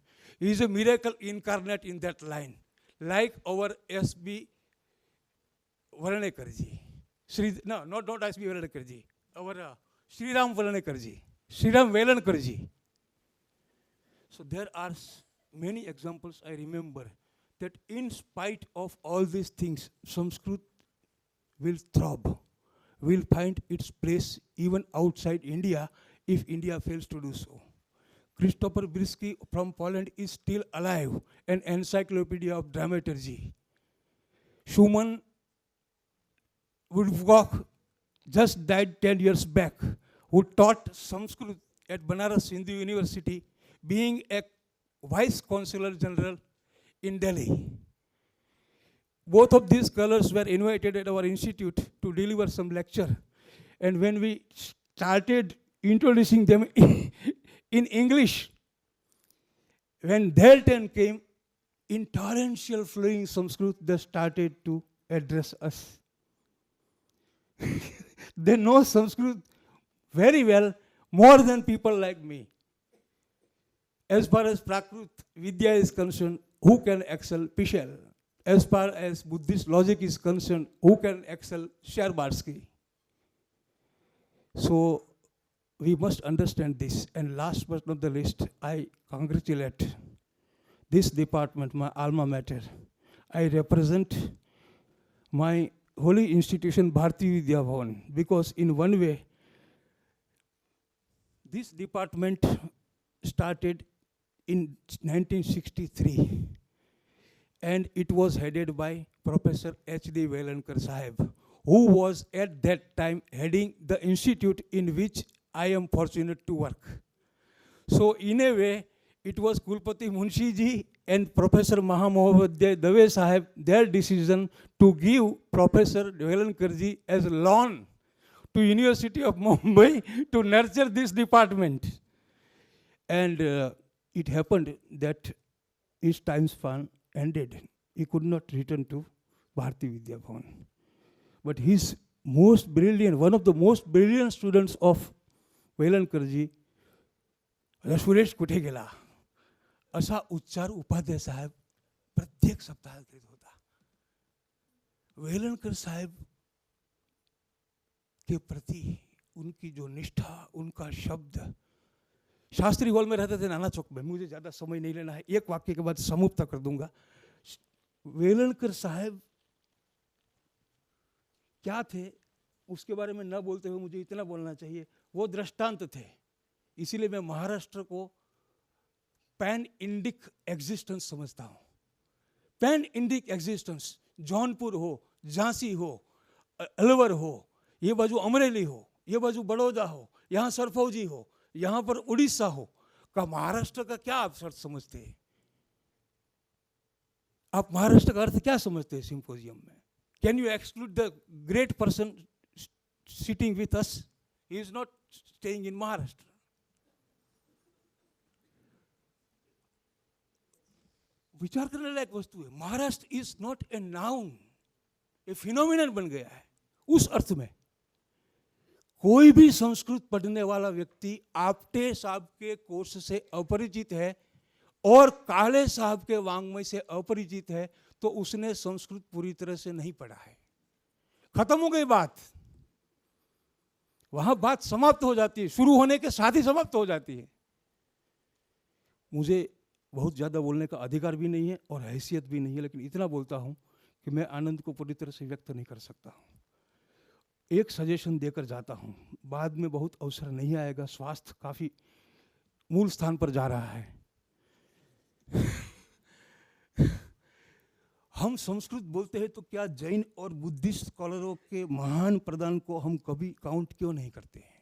He is a miracle incarnate in that line, like our S.B. Varanekar ji. Not S.B. Varanekar ji. Our Sri Ram Varanekar ji. Sri Ram Velankar ji. So there are many examples I remember that in spite of all these things, Sanskrit will throb, will find its place even outside India if India fails to do so. Christopher Brisky from Poland is still alive, an encyclopedia of dramaturgy. Schumann Woodcock just died 10 years back, who taught Sanskrit at Banaras Hindu University, being a Vice Consular General in Delhi. Both of these scholars were invited at our institute to deliver some lecture. And when we started introducing them in English, when their turn came, in torrential flowing Sanskrit, they started to address us. They know Sanskrit very well, more than people like me. As far as Prakrit Vidya is concerned, who can excel Pichel? As far as Buddhist logic is concerned, who can excel Sherbarsky? So we must understand this. And last but not the least, I congratulate this department, my alma mater. I represent my holy institution, Bharati Vidya Bhavan, because in one way, this department started in 1963. And it was headed by Professor H.D. Velankar Sahib, who was at that time heading the institute in which I am fortunate to work. So in a way, it was Kulpati Munshi ji and Professor Mahamohadhyay Dave Sahib, their decision to give Professor Velankar ji as a loan to University of Mumbai to nurture this department. And it happened that his time span ended. He could not return to Bharati Vidya Bhavan. But his most brilliant, one of the most brilliant students of Velankarji, Suresh कुठे गेला असा उच्चार उपाध्याय साहेब प्रत्येक सप्ताहात करीत होता. वेलणकर साहेब के प्रति उनकी जो निष्ठा, उनका शब्द। शास्त्री हॉल में रहते थे नाना चौक में, मुझे ज़्यादा समय नहीं लेना है, एक वाक्य के बाद समाप्त कर दूंगा। वेलणकर साहब क्या थे उसके बारे में न बोलते हुए मुझे इतना बोलना चाहिए, वो दृष्टांत थे। इसीलिए मैं महाराष्ट्र को पैन इंडिक एग्जिस्टेंस समझता हूँ। पैन इंडिक एग्जिस्टेंस, जौनपुर हो, झांसी हो, अलवर हो, ये बाजू अमरेली हो, ये बाजू बड़ौदा हो, यहाँ सरफौजी हो, यहाँ पर उड़ीसा हो, का महाराष्ट्र का क्या आप अर्थ समझते हैं? आप महाराष्ट्र का अर्थ क्या समझते हैं सिंपोजियम में? Can you exclude the great person sitting with us? He is not staying in Maharashtra. विचार करने लायक वस्तु है। Maharashtra is not a noun, A phenomenon बन गया है। उस अर्थ में कोई भी संस्कृत पढ़ने वाला व्यक्ति आपटे साहब के कोर्स से अपरिचित है और काले साहब के वांग्मय से अपरिचित है तो उसने संस्कृत पूरी तरह से नहीं पढ़ा है। खत्म हो गई बात, वहां बात समाप्त हो जाती है, शुरू होने के साथ ही समाप्त हो जाती है। मुझे बहुत ज़्यादा बोलने का अधिकार भी नहीं है और हैसियत भी नहीं है, लेकिन इतना बोलता हूँ कि मैं आनंद को पूरी तरह से व्यक्त नहीं कर सकता हूँ। एक सजेशन देकर जाता हूँ, बाद में बहुत अवसर नहीं आएगा। स्वास्थ्य काफ़ी मूल स्थान पर जा रहा है। हम संस्कृत बोलते हैं तो क्या जैन और बुद्धिस्ट स्कॉलरों के महान प्रदान को हम कभी काउंट क्यों नहीं करते हैं?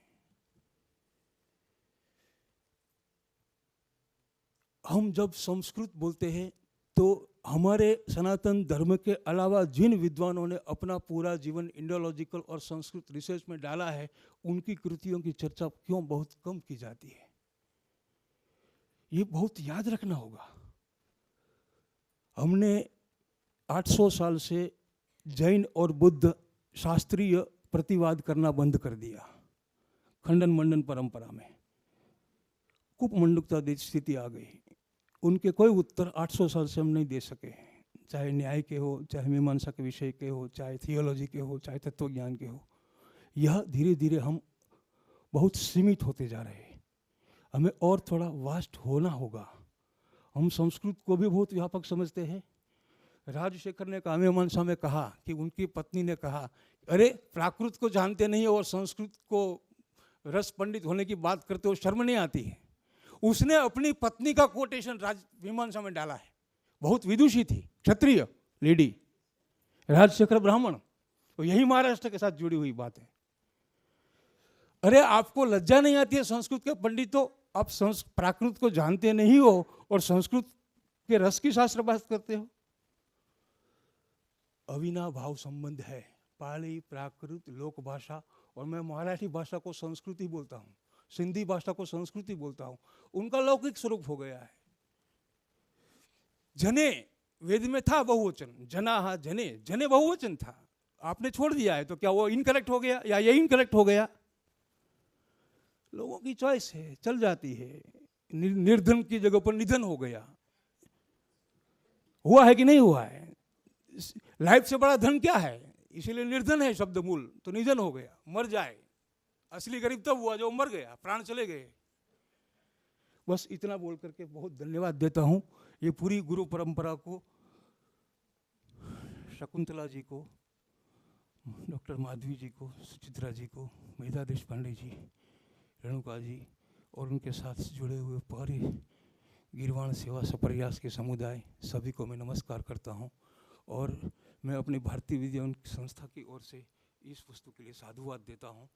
हम जब संस्कृत बोलते हैं तो हमारे सनातन धर्म के अलावा जिन विद्वानों ने अपना पूरा जीवन इंडोलॉजिकल और संस्कृत रिसर्च में डाला है, उनकी कृतियों की चर्चा क्यों बहुत कम की जाती है? ये बहुत याद रखना होगा। हमने 800 साल से जैन और बुद्ध शास्त्रीय प्रतिवाद करना बंद कर दिया। खंडन मंडन परंपरा में कुपमंडुकता स्थिति आ गई। उनके कोई उत्तर 800 साल से हम नहीं दे सके, चाहे न्याय के हो, चाहे मीमांसा के विषय के हो, चाहे थियोलॉजी के हो, चाहे तत्वज्ञान के हो। यह धीरे धीरे हम बहुत सीमित होते जा रहे हैं। हमें और थोड़ा वास्ट होना होगा। हम संस्कृत को भी बहुत व्यापक समझते हैं। राजशेखर ने काव्यमीमांसा में कहा कि उनकी पत्नी ने कहा, अरे प्राकृत को जानते नहीं और संस्कृत को रस पंडित होने की बात करते हो, शर्म नहीं आती है? उसने अपनी पत्नी का कोटेशन राजमीमांसा में डाला है। बहुत विदुषी थी, क्षत्रिय लेडी, राजशेखर ब्राह्मण। तो यही महाराष्ट्र के साथ जुड़ी हुई बात है। अरे आपको लज्जा नहीं आती है संस्कृत के पंडितों? आप प्राकृत को जानते नहीं हो और संस्कृत के रस की शास्त्र बात करते हो। अविनाभाव संबंध है पाली, प्राकृत, लोक भाषा। और मैं मराठी भाषा को संस्कृत ही बोलता हूँ, सिंधी भाषा को संस्कृत ही बोलता हूँ। उनका लौकिक स्वरूप हो गया है। जने वेद में था बहुवचन, जना जने, जने बहुवचन था, आपने छोड़ दिया है तो क्या वो इनकरेक्ट हो गया या ये इनकरेक्ट हो गया? लोगों की चॉइस है, चल जाती है। निर्धन की जगह पर निधन हो गया। हुआ है कि नहीं हुआ है? लाइफ से बड़ा धन क्या है? इसीलिए निर्धन है शब्द मूल, तो निधन हो गया। मर जाए, असली गरीब तब हुआ जो मर गया, प्राण चले गए। बस इतना बोल करके बहुत धन्यवाद देता हूँ। ये पूरी गुरु परंपरा को, शकुंतला जी को, डॉक्टर माधवी जी को, सुचित्रा जी को, मेधा देशपांडे जी, रेणुका जी और उनके साथ जुड़े हुए पूरे गिरवाण सेवा सप्रयास के समुदाय, सभी को मैं नमस्कार करता हूँ। और मैं अपनी भारतीय विद्या संस्था की ओर से इस वस्तु के लिए साधुवाद देता हूँ।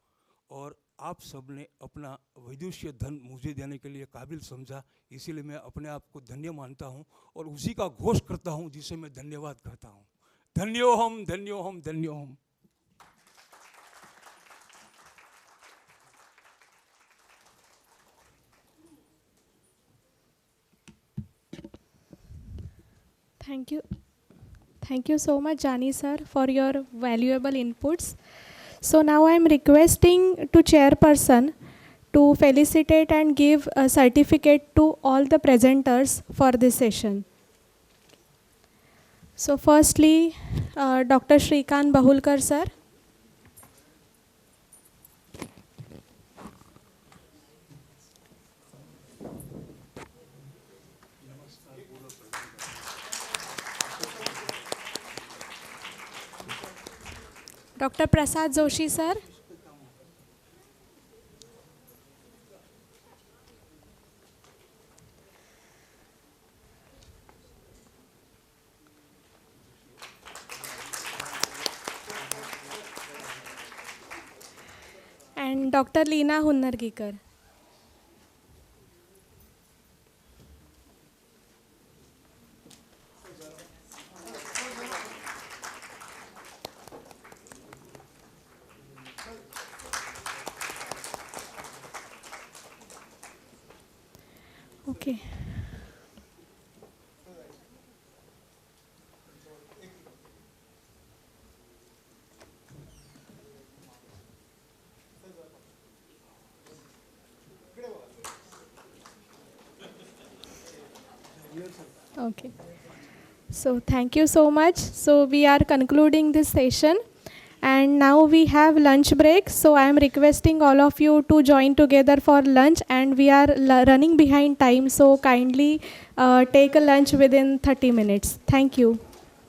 और आप सब ने अपना वैदुष्य धन मुझे देने के लिए काबिल समझा, इसीलिए मैं अपने आप को धन्य मानता हूँ और उसी का घोष करता हूँ जिसे मैं धन्यवाद करता हूँ। धन्योहम, धन्योहम, धन्योहम। Thank you so much, Jani sir, for your valuable inputs. So now I am requesting to chairperson to felicitate and give a certificate to all the presenters for this session. So firstly, Dr. Shrikant Bahulkar sir. Dr. Prasad Joshi, sir. And Dr. Leena Hunnargikar. Okay. Okay. So thank you so much. So we are concluding this session. And now we have lunch break. So I am requesting all of you to join together for lunch. And we are running behind time. So kindly take a lunch within 30 minutes. Thank you.